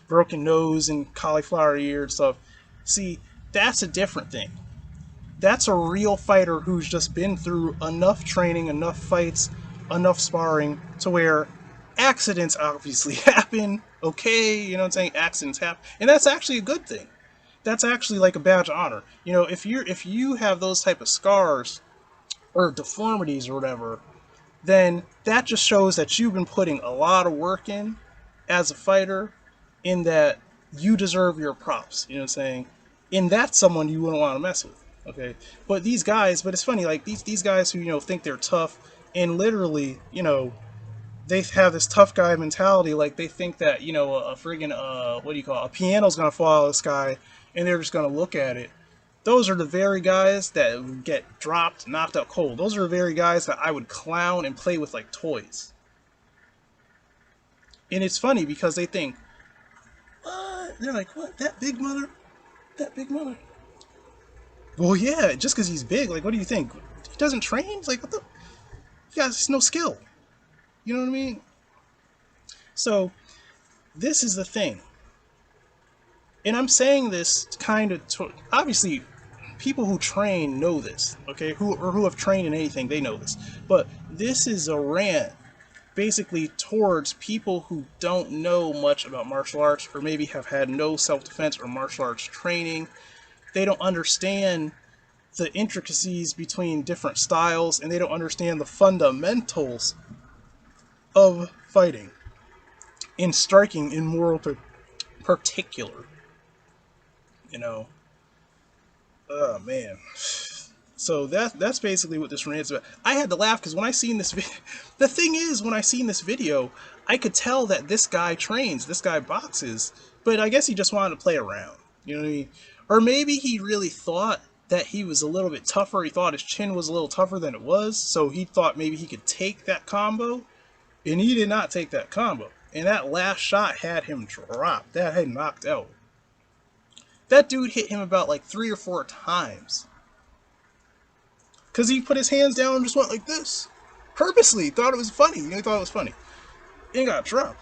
broken nose and cauliflower ear and stuff. See, that's a different thing. That's a real fighter who's just been through enough training, enough fights, enough sparring to where accidents obviously happen. Okay, you know what I'm saying? Accidents happen, and that's actually a good thing. That's actually like a badge of honor. If you have those type of scars or deformities or whatever, then that just shows that you've been putting a lot of work in as a fighter, in that you deserve your props. You know what I'm saying? And that's someone you wouldn't want to mess with. Okay. But it's funny, like these guys who, think they're tough, and literally, they have this tough guy mentality. Like they think that, a friggin' what do you call it? A piano's gonna fall out of the sky and they're just gonna look at it. Those are the very guys that get dropped, knocked out cold. Those are the very guys that I would clown and play with like toys. And it's funny because they think, what? They're like, what? That big mother? That big mother? Well, yeah, just because he's big, like, what do you think? He doesn't train? It's like, what the? He has no skill. You know what I mean? So, this is the thing. And I'm saying this kind of, obviously, people who train know this, okay? Who have trained in anything, they know this. But this is a rant basically towards people who don't know much about martial arts, or maybe have had no self-defense or martial arts training. They don't understand the intricacies between different styles, and they don't understand the fundamentals of fighting, in striking in moral particular. You know, oh man. So that's basically what this rant's about. I had to laugh because when I seen this video, the thing is, when I seen this video, I could tell that this guy trains, this guy boxes, but I guess he just wanted to play around. You know what I mean? Or maybe he really thought that he was a little bit tougher. He thought his chin was a little tougher than it was, so he thought maybe he could take that combo, and he did not take that combo. And that last shot had him dropped. That had him knocked out. That dude hit him about like 3 or 4 times. Because he put his hands down and just went like this. Purposely. Thought it was funny. He thought it was funny. And got dropped.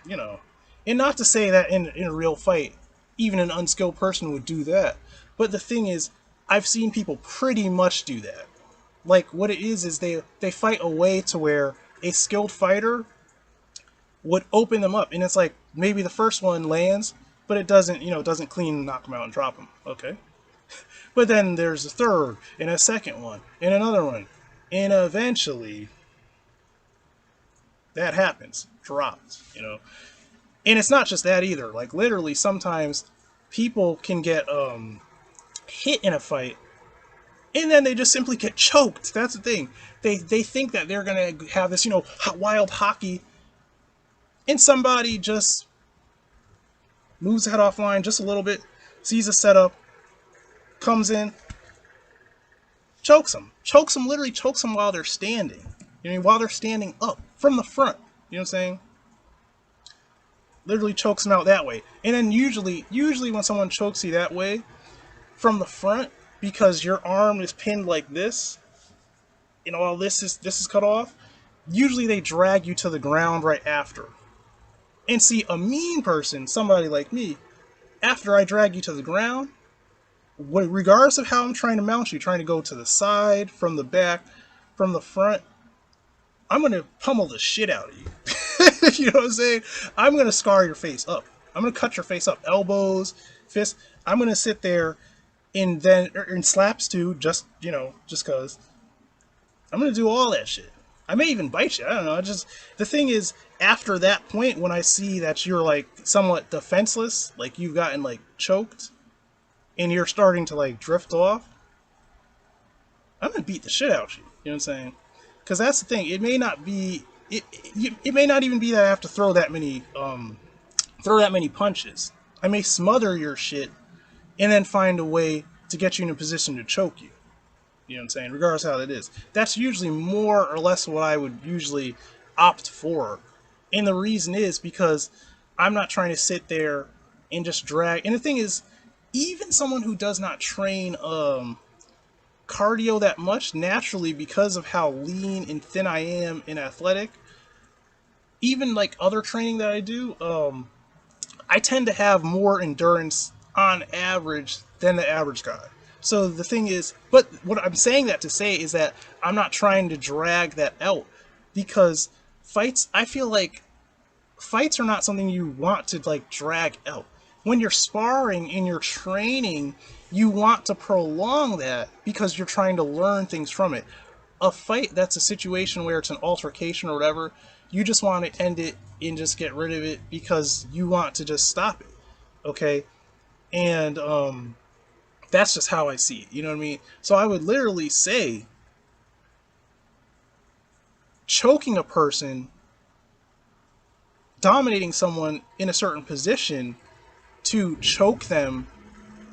And not to say that in a real fight, even an unskilled person would do that. But the thing is, I've seen people pretty much do that. Like, what it is they fight a way to where a skilled fighter would open them up. And it's like, maybe the first one lands, but it doesn't clean knock them out and drop them. Okay. But then there's a third, and a second one, and another one. And eventually, that happens. Dropped, And it's not just that either. Like, literally, sometimes people can get hit in a fight, and then they just simply get choked. That's the thing. They think that they're going to have this, wild hockey, and somebody just moves the head offline just a little bit, sees a setup, comes in, chokes them, literally chokes them while they're standing. While they're standing up from the front. You know what I'm saying? Literally chokes them out that way. And then usually when someone chokes you that way from the front, because your arm is pinned like this, all this is cut off, usually they drag you to the ground right after. And see, a mean person, somebody like me, after I drag you to the ground, regardless of how I'm trying to mount you, trying to go to the side, from the back, from the front, I'm gonna pummel the shit out of you. You know what I'm saying? I'm gonna scar your face up. I'm gonna cut your face up, elbows, fists. I'm gonna sit there and then in slaps too, just just cause. I'm gonna do all that shit. I may even bite you. I don't know. I just the thing is, after that point, when I see that you're like somewhat defenseless, like you've gotten like choked, and you're starting to like drift off, I'm gonna beat the shit out of you. You know what I'm saying? Because that's the thing. It may not be. It may not even be that I have to throw that many punches. I may smother your shit and then find a way to get you in a position to choke you. You know what I'm saying? Regardless of how that is. That's usually more or less what I would usually opt for. And the reason is because I'm not trying to sit there and just drag. And the thing is, even someone who does not train cardio that much naturally, because of how lean and thin I am and athletic, even like other training that I do, I tend to have more endurance on average than the average guy. So the thing is, but what I'm saying that to say is that I'm not trying to drag that out, because fights, I feel like fights are not something you want to like drag out. When you're sparring and you're training, you want to prolong that because you're trying to learn things from it. A fight, that's a situation where it's an altercation or whatever, you just want to end it and just get rid of it because you want to just stop it. Okay? And that's just how I see it. You know what I mean? So I would literally say choking a person, dominating someone in a certain position to choke them,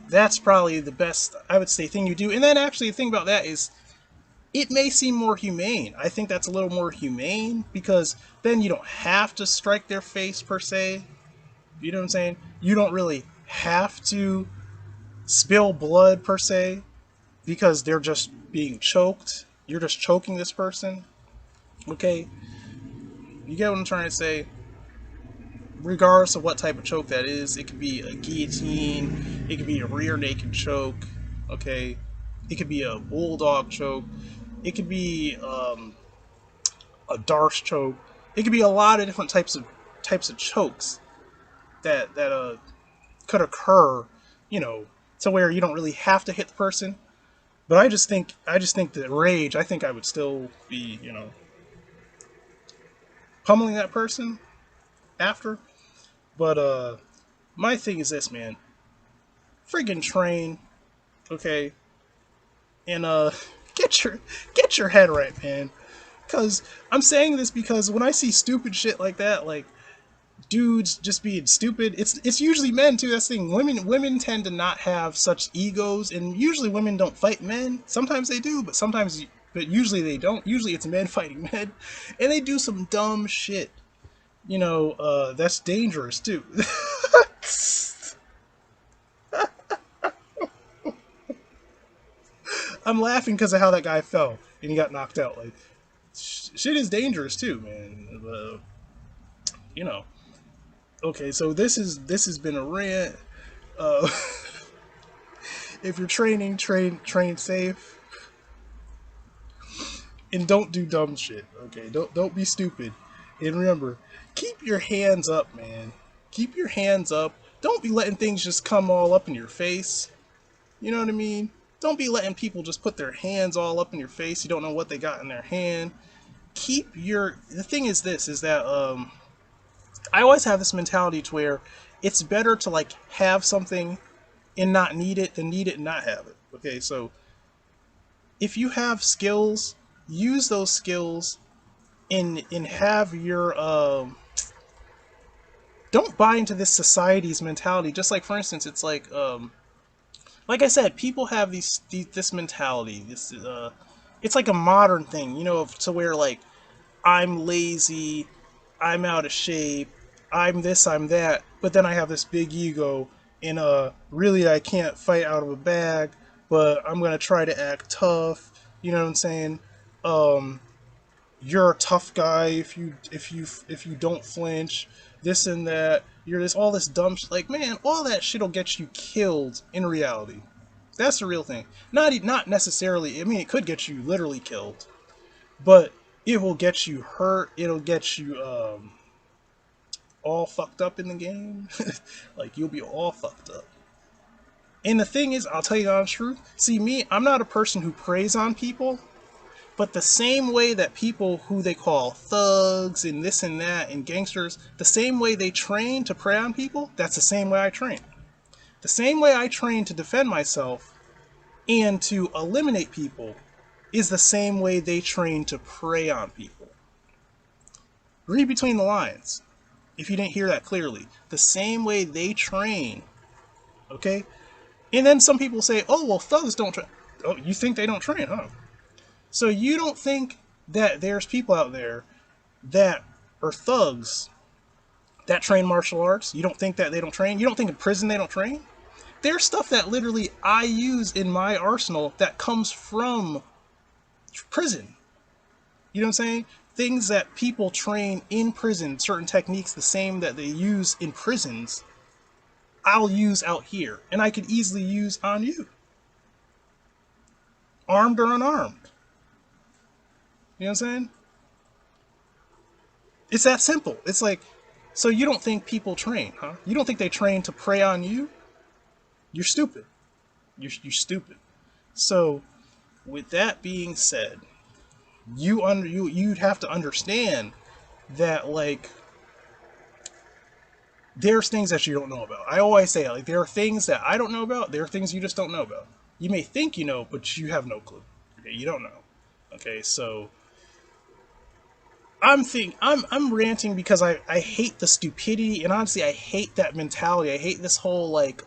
that's probably the best, I would say, thing you do. And then actually the thing about that is it may seem more humane. I think that's a little more humane because then you don't have to strike their face per se. You know what I'm saying? You don't really have to spill blood per se because they're just being choked. You're just choking this person. Okay? You get what I'm trying to say? Regardless of what type of choke that is, it could be a guillotine, it could be a rear naked choke, okay? It could be a bulldog choke, it could be a Darce choke. It could be a lot of different types of chokes that could occur, you know, to where you don't really have to hit the person. But I just think that rage. I think I would still be, pummeling that person after. But my thing is this, man. Friggin' train, okay, and get your head right, man. Because I'm saying this because when I see stupid shit like that, like dudes just being stupid. It's usually men too. That's the thing. Women tend to not have such egos, and usually women don't fight men. Sometimes they do, but usually they don't. Usually it's men fighting men, and they do some dumb shit. That's dangerous too. I'm laughing because of how that guy fell and he got knocked out. Like shit is dangerous too, man. You know. Okay, so this has been a rant. Uh, if you're training, train safe, and don't do dumb shit. Okay, don't be stupid, and remember, keep your hands up, man. Keep your hands up. Don't be letting things just come all up in your face. You know what I mean? Don't be letting people just put their hands all up in your face. You don't know what they got in their hand. Keep your. The thing is this: is that I always have this mentality to where it's better to like have something and not need it than need it and not have it. Okay, so if you have skills, use those skills and have your don't buy into this society's mentality. Just like for instance, it's like I said, people have this mentality. It's like a modern thing, to where like I'm lazy, I'm out of shape, I'm this, I'm that, but then I have this big ego, and really I can't fight out of a bag, but I'm gonna try to act tough. You know what I'm saying? You're a tough guy if you don't flinch. this and that. You're this all this dumb like, man, all that shit'll get you killed in reality. That's the real thing. Not necessarily. I mean, it could get you literally killed, but it will get you hurt. It'll get you all fucked up in the game. Like you'll be all fucked up. And the thing is, I'll tell you the honest truth. See, me, I'm not a person who preys on people, but the same way that people who they call thugs and this and that and gangsters, the same way they train to prey on people, that's the same way I train. The same way I train to defend myself and to eliminate people is the same way they train to prey on people. Read between the lines if you didn't hear that clearly. The same way they train, okay? And then some people say, oh, well, thugs don't train. Oh, you think they don't train, huh? So you don't think that there's people out there that are thugs that train martial arts? You don't think that they don't train? You don't think in prison they don't train? There's stuff that literally I use in my arsenal that comes from prison. You know what I'm saying? Things that people train in prison, certain techniques the same that they use in prisons, I'll use out here. And I could easily use on you. Armed or unarmed. You know what I'm saying? It's that simple. It's like, so you don't think people train, huh? You don't think they train to prey on you? You're stupid. You're stupid. So, with that being said, you'd have to understand that like there's things that you don't know about. I always say like there are things that I don't know about. There are things you just don't know about. You may think you know, but you have no clue. Okay, you don't know. Okay, so I'm ranting because I hate the stupidity and honestly I hate that mentality. I hate this whole like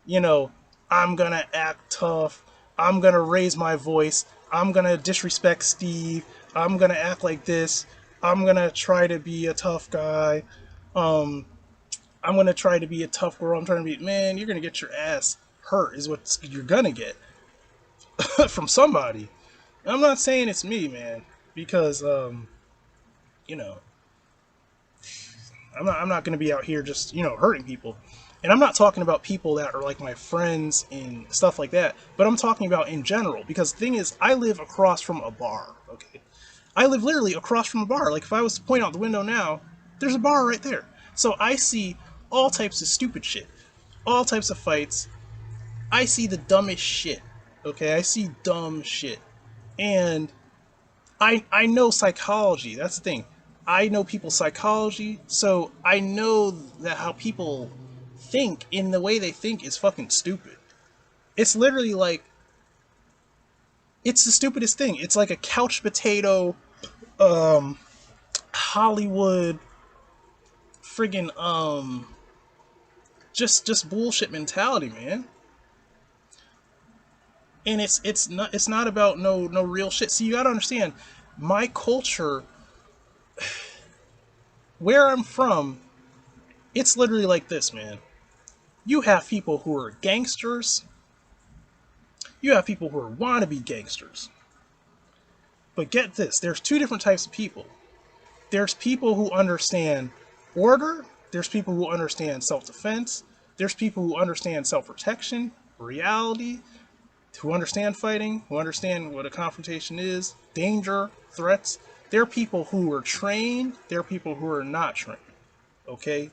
you know, I'm gonna act tough, I'm gonna raise my voice, I'm gonna disrespect Steve, I'm gonna act like this, I'm gonna try to be a tough guy, um, I'm gonna try to be a tough girl, I'm trying to be, man, you're gonna get your ass hurt, is what you're gonna get from somebody. I'm not saying it's me, man, because, you know, I'm not going to be out here just, you know, hurting people. And I'm not talking about people that are like my friends and stuff like that, but I'm talking about in general. Because the thing is, I live across from a bar, okay? I live literally across from a bar. Like, if I was to point out the window now, there's a bar right there. So I see all types of stupid shit, all types of fights. I see the dumbest shit, okay? I see dumb shit. And I know psychology. That's the thing. I know people's psychology, so I know that how people think in the way they think is fucking stupid. It's literally like it's the stupidest thing. It's like a couch potato, Hollywood, friggin' just bullshit mentality, man. And it's not about no real shit. See, you gotta understand, my culture, where I'm from, it's literally like this, man. You have people who are gangsters. You have people who are wannabe gangsters. But get this, there's two different types of people. There's people who understand order. There's people who understand self-defense. There's people who understand self-protection, reality, who understand fighting, who understand what a confrontation is, danger, threats. There are people who are trained. There are people who are not trained. Okay?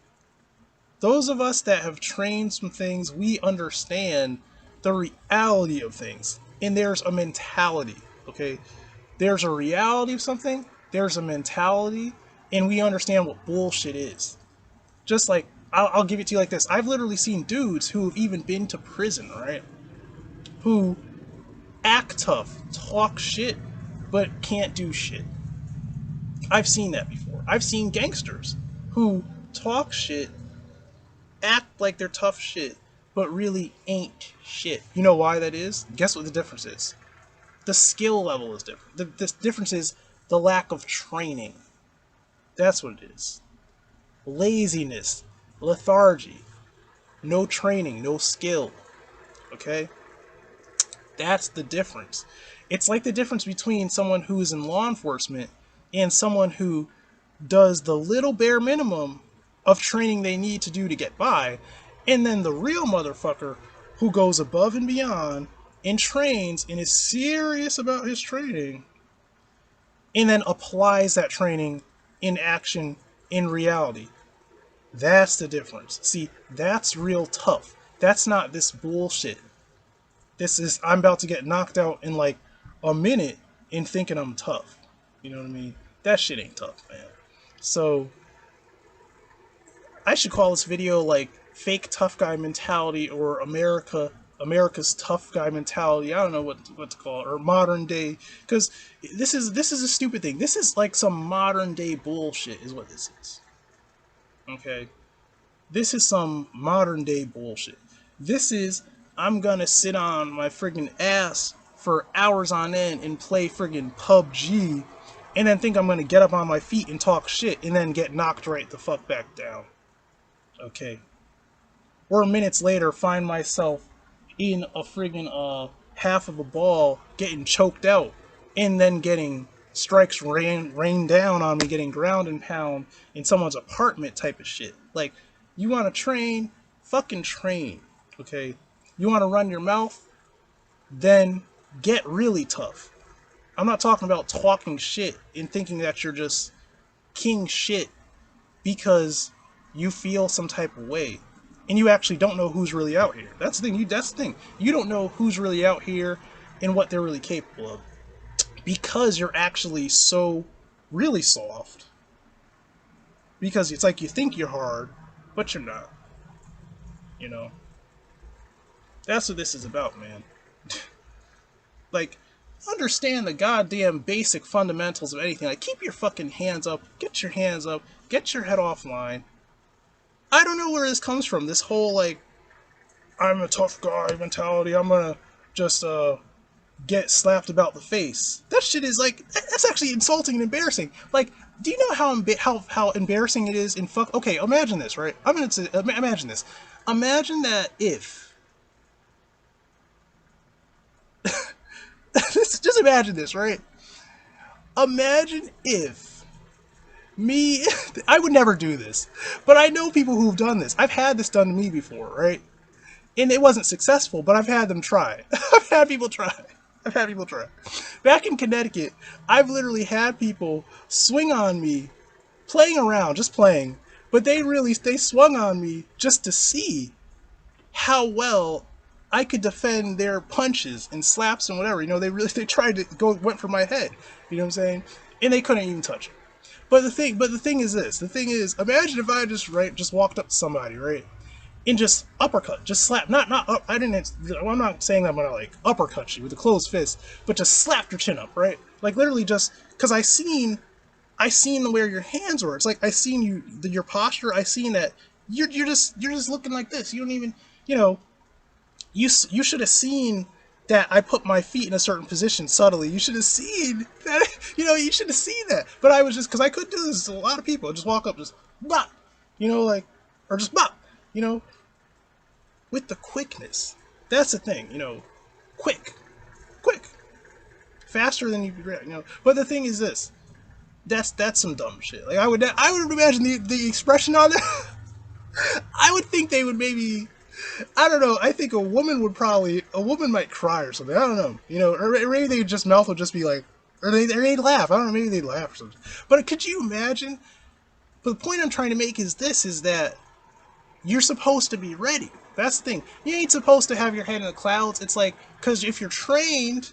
Those of us that have trained some things, we understand the reality of things. And there's a mentality, okay? There's a reality of something, there's a mentality, and we understand what bullshit is. Just like, I'll give it to you like this. I've literally seen dudes who have even been to prison, right? Who act tough, talk shit, but can't do shit. I've seen that before. I've seen gangsters who talk shit, act like they're tough shit, but really ain't shit. You know why that is? Guess what the difference is? The skill level is different. The difference is the lack of training. That's what it is. Laziness, lethargy, no training, no skill. Okay? That's the difference. It's like the difference between someone who is in law enforcement and someone who does the little bare minimum of training they need to do to get by, and then the real motherfucker who goes above and beyond and trains and is serious about his training and then applies that training in action in reality. That's the difference. See, that's real tough. That's not this bullshit. This is, I'm about to get knocked out in like a minute and thinking I'm tough. You know what I mean? That shit ain't tough, man. So I should call this video like fake tough guy mentality or America's tough guy mentality. I don't know what to call it, or modern day, because this is a stupid thing. This is like some modern day bullshit is what this is. Okay? This is some modern day bullshit. This is, I'm gonna sit on my friggin' ass for hours on end and play friggin' PUBG and then think I'm gonna get up on my feet and talk shit and then get knocked right the fuck back down. Okay. Or minutes later find myself in a friggin' half of a ball getting choked out and then getting strikes rain down on me, getting ground and pound in someone's apartment type of shit. Like, you want to train? Fucking train. Okay? You want to run your mouth? Then get really tough. I'm not talking about talking shit and thinking that you're just king shit because you feel some type of way and you actually don't know who's really out here. That's the thing. You don't know who's really out here and what they're really capable of because you're actually so really soft. Because it's like you think you're hard, but you're not. You know. That's what this is about, man. Like, understand the goddamn basic fundamentals of anything. Like, keep your fucking hands up. Get your hands up. Get your head offline. I don't know where this comes from. This whole, like, I'm a tough guy mentality. I'm gonna just, get slapped about the face. That shit is, like, that's actually insulting and embarrassing. Like, do you know how embarrassing it is in fuck? Okay, imagine this, right? I'm gonna say, imagine this. Imagine that if just imagine this, right? Imagine if me, I would never do this, but I know people who've done this. I've had this done to me before, right? And it wasn't successful, but I've had them try. I've had people try. I've had people try. Back in Connecticut, I've literally had people swing on me, playing around, just playing, but they swung on me just to see how well I could defend their punches and slaps and whatever. You know, they tried to went for my head. You know what I'm saying? And they couldn't even touch it. But the thing is this. The thing is, imagine if I just walked up to somebody, right, and just uppercut, just slap. Not up. I didn't. I'm not saying I'm gonna like uppercut you with a closed fist, but just slap your chin up, right? Like literally just because I seen where your hands were. It's like I seen your posture. I seen that you're just looking like this. You don't even, you know, you should have seen that I put my feet in a certain position subtly. You should have seen that. You know, you should have seen that. But I was just, because I could do this to a lot of people. Just walk up, just bop, you know, like, or just bop, you know, with the quickness. That's the thing, you know, quick, faster than you could react, you know. But the thing is this. That's some dumb shit. Like I would imagine the expression on there. I would think they would maybe, I don't know. I think a woman might cry or something. I don't know. You know, or maybe they just mouth would just be like, or they'd laugh. I don't know. Maybe they'd laugh or something. But could you imagine? But the point I'm trying to make is this: is that you're supposed to be ready. That's the thing. You ain't supposed to have your head in the clouds. It's like, because if you're trained,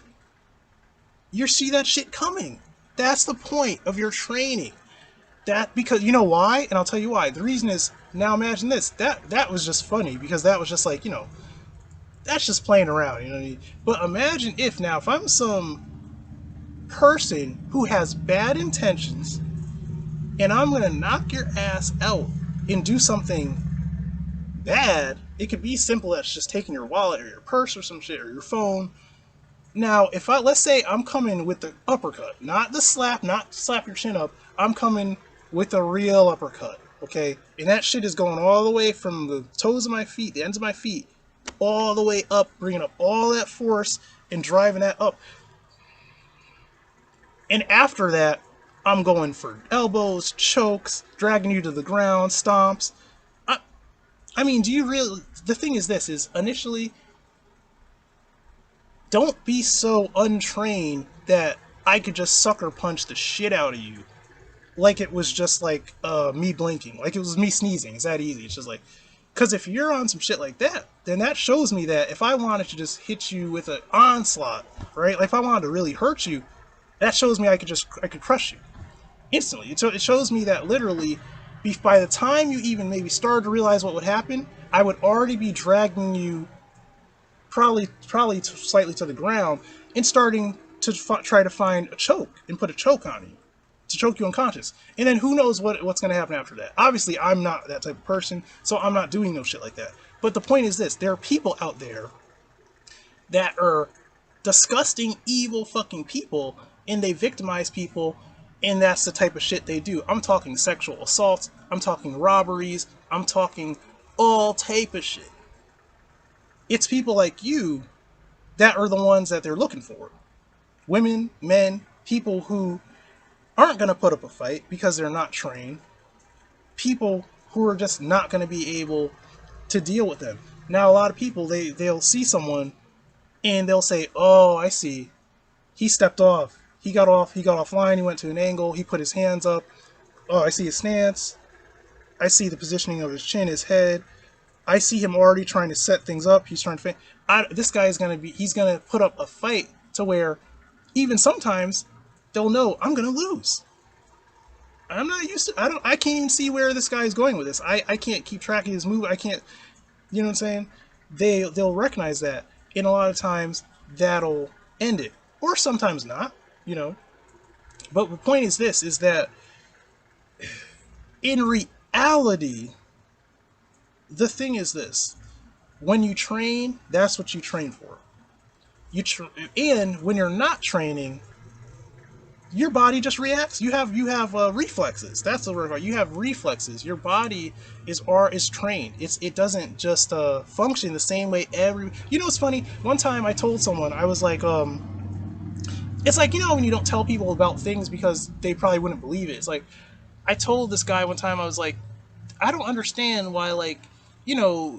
you see that shit coming. That's the point of your training. That, because you know why, and I'll tell you why. The reason is, now imagine this. That was just funny because that was just like, you know, that's just playing around, you know what I mean? But imagine if I'm some person who has bad intentions and I'm gonna knock your ass out and do something bad. It could be simple as just taking your wallet or your purse or some shit or your phone. Now, if let's say I'm coming with the uppercut, not the slap, not slap your chin up. I'm coming with a real uppercut, okay? And that shit is going all the way from the toes of my feet, the ends of my feet, all the way up, bringing up all that force and driving that up. And after that, I'm going for elbows, chokes, dragging you to the ground, stomps. I, I mean, do you really? The thing is, this is initially, don't be so untrained that I could just sucker punch the shit out of you, like it was just like me blinking, like it was me sneezing. It's that easy. It's just like, because if you're on some shit like that, then that shows me that if I wanted to just hit you with an onslaught, right? Like if I wanted to really hurt you, that shows me I could crush you instantly. It shows me that literally, by the time you even maybe started to realize what would happen, I would already be dragging you probably slightly to the ground and starting to try to find a choke and put a choke on you to choke you unconscious. And then who knows what's going to happen after that. Obviously, I'm not that type of person, so I'm not doing no shit like that. But the point is this: there are people out there that are disgusting, evil fucking people, and they victimize people, and that's the type of shit they do. I'm talking sexual assaults, I'm talking robberies, I'm talking all type of shit. It's people like you that are the ones that they're looking for. Women, men, people who aren't going to put up a fight because they're not trained, people who are just not going to be able to deal with them. Now, a lot of people, they'll see someone and they'll say, "Oh, I see. He stepped off. He got offline. He went to an angle. He put his hands up. Oh, I see his stance. I see the positioning of his chin, his head. I see him already trying to set things up. He's trying to. This guy is gonna be. He's gonna put up a fight to where, even sometimes, they'll know I'm gonna lose. I'm not used to. I can't even see where this guy is going with this. I can't keep track of his move. I can't. You know what I'm saying? They'll recognize that, and a lot of times that'll end it, or sometimes not. You know. But the point is this: is that in reality, the thing is this: when you train, that's what you train for. And when you're not training, your body just reacts. You have reflexes. That's the word. You have reflexes. Your body is trained. It doesn't just function the same way every. You know what's funny? One time I told someone, I was like, it's like, when you don't tell people about things because they probably wouldn't believe it. It's like, I told this guy one time, I was like, I don't understand why, like,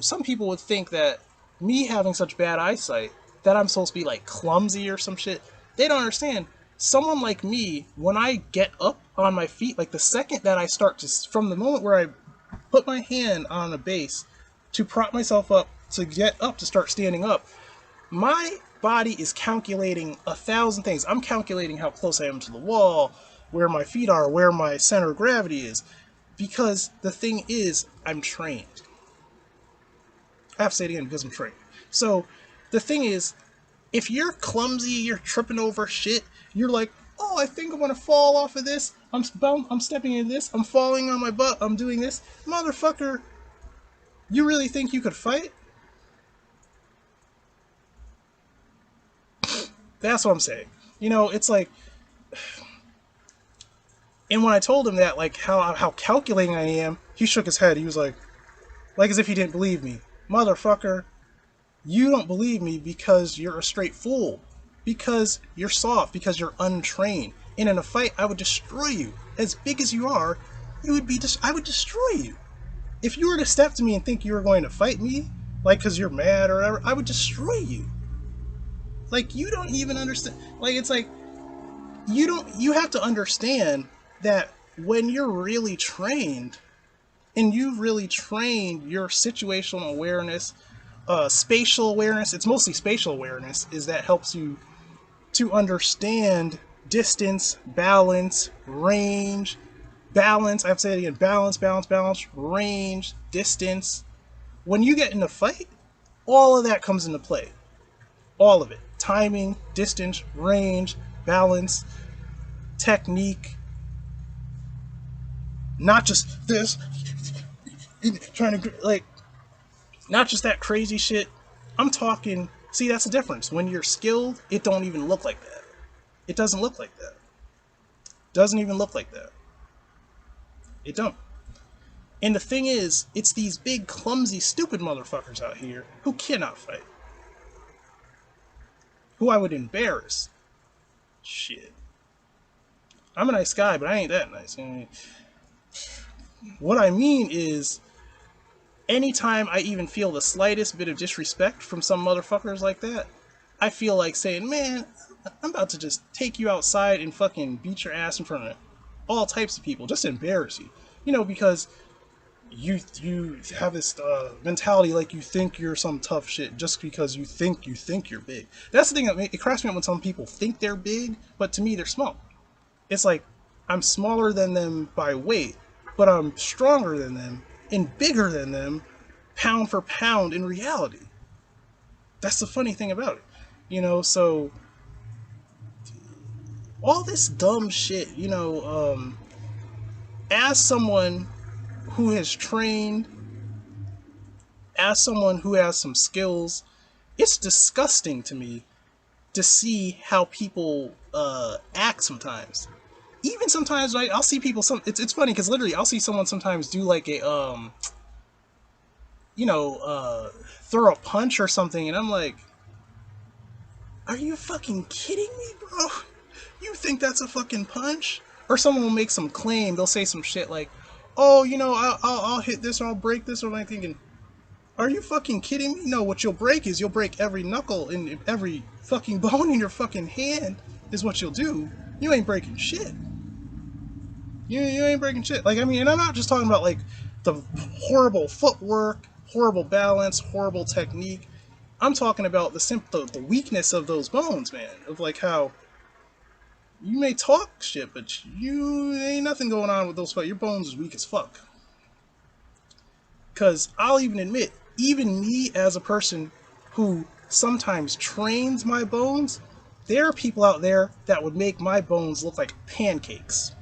some people would think that me having such bad eyesight, that I'm supposed to be like clumsy or some shit. They don't understand. Someone like me, when I get up on my feet, like the second that I start to, from the moment where I put my hand on a base to prop myself up to get up to start standing up, my body is calculating 1,000 things. I'm calculating how close I am to the wall, where my feet are, where my center of gravity is. Because the thing is, I'm trained. I have to say it again, because I'm trained. So the thing is, if you're clumsy, you're tripping over shit, you're like, oh, I think I'm gonna fall off of this. I'm stepping into this. I'm falling on my butt. I'm doing this. Motherfucker, you really think you could fight? That's what I'm saying. It's like, and when I told him that, like how calculating I am, he shook his head. He was like as if he didn't believe me. Motherfucker, you don't believe me because you're a straight fool. Because you're soft. Because you're untrained. And in a fight, I would destroy you. As big as you are, I would destroy you. If you were to step to me and think you were going to fight me, like because you're mad or whatever, I would destroy you. Like, you don't even understand. Like, it's like, you have to understand that when you're really trained, and you've really trained your situational awareness, spatial awareness, it's mostly spatial awareness, is that helps you to understand distance, balance, range, balance. I have to say it again: balance, range, distance. When you get in a fight, all of that comes into play. All of it: timing, distance, range, balance, technique. Not just this, trying to, like, not just that crazy shit. I'm talking. See, that's the difference. When you're skilled, it don't even look like that. It doesn't look like that. Doesn't even look like that. It don't. And the thing is, it's these big, clumsy, stupid motherfuckers out here who cannot fight. Who I would embarrass. Shit. I'm a nice guy, but I ain't that nice. You know, what I mean is, anytime I even feel the slightest bit of disrespect from some motherfuckers like that, I feel like saying, man, I'm about to just take you outside and fucking beat your ass in front of all types of people, just to embarrass you. You know, because you have this mentality like you think you're some tough shit just because you think you're big. That's the thing that it cracks me up when some people think they're big, but to me they're small. It's like I'm smaller than them by weight, but I'm stronger than them and bigger than them, pound for pound in reality. That's the funny thing about it, you know. So all this dumb shit, you know, as someone who has trained, as someone who has some skills, it's disgusting to me to see how people act sometimes. Even sometimes, right? I'll see people. It's funny because literally, I'll see someone sometimes do like a you know, throw a punch or something, and I'm like, are you fucking kidding me, bro? You think that's a fucking punch? Or someone will make some claim. They'll say some shit like, oh, you know, I'll hit this or I'll break this, or I'm thinking, are you fucking kidding me? No, what you'll break is you'll break every knuckle and every fucking bone in your fucking hand is what you'll do. You ain't breaking shit. You ain't breaking shit. Like, I mean, and I'm not just talking about like the horrible footwork, horrible balance, horrible technique. I'm talking about the weakness of those bones, man. Of like how you may talk shit, but you ain't nothing going on with those. Your bones is weak as fuck. Because I'll even admit, even me as a person who sometimes trains my bones, there are people out there that would make my bones look like pancakes.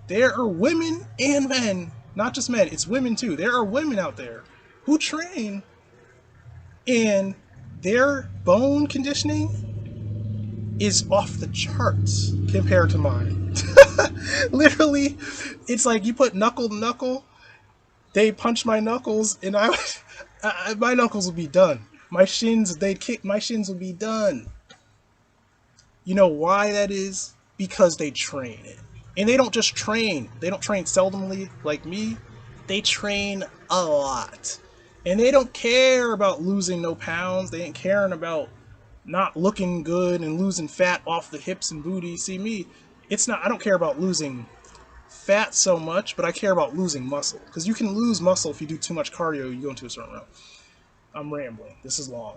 There are women and men, not just men, it's women too. There are women out there who train and their bone conditioning is off the charts compared to mine. Literally, it's like you put knuckle to knuckle, they punch my knuckles, and my knuckles will be done. My shins, they'd kick, my shins will be done. You know why that is? Because they train it. And they don't just train. They don't train seldomly like me. They train a lot. And they don't care about losing no pounds. They ain't caring about not looking good and losing fat off the hips and booty. See me, it's not I don't care about losing fat so much, but I care about losing muscle. Because you can lose muscle if you do too much cardio, you go into a certain route. I'm rambling. This is long.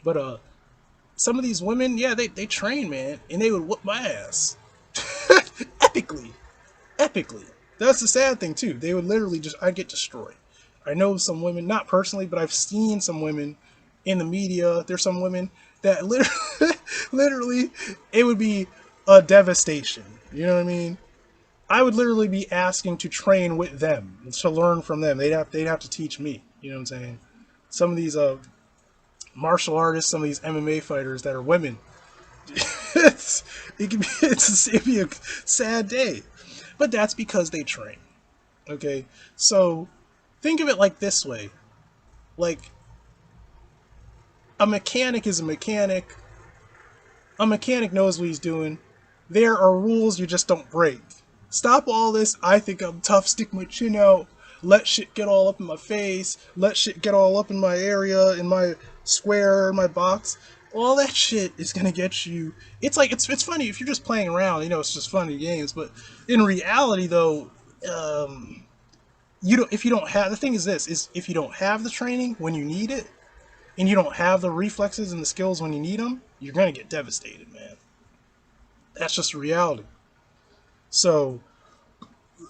But some of these women, yeah, they train, man, and they would whoop my ass. Epically. Epically. That's the sad thing too. They would literally just I'd get destroyed. I know some women, not personally, but I've seen some women in the media. There's some women that literally, literally, it would be a devastation. You know what I mean? I would literally be asking to train with them, to learn from them. They'd have to teach me. You know what I'm saying? Some of these martial artists, some of these MMA fighters that are women. It'd be a sad day, but that's because they train. Okay, so think of it like this way: like a mechanic is a mechanic. A mechanic knows what he's doing. There are rules you just don't break. Stop all this. I think I'm tough. Stick my chin out. Let shit get all up in my face. Let shit get all up in my area, in my square, my box. All that shit is gonna get you. It's like it's funny if you're just playing around. You know, it's just funny games. But in reality, though, you don't. If you don't have the thing is this is if you don't have the training when you need it, and you don't have the reflexes and the skills when you need them, you're gonna get devastated, man. That's just reality. So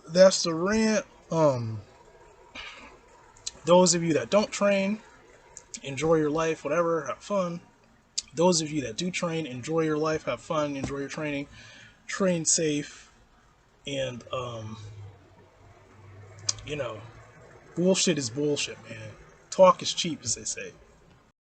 that's the rant. Those of you that don't train, enjoy your life, whatever, have fun. Those of you that do train, enjoy your life, have fun, enjoy your training, train safe, and you know, bullshit is bullshit, man. Talk is cheap, as they say.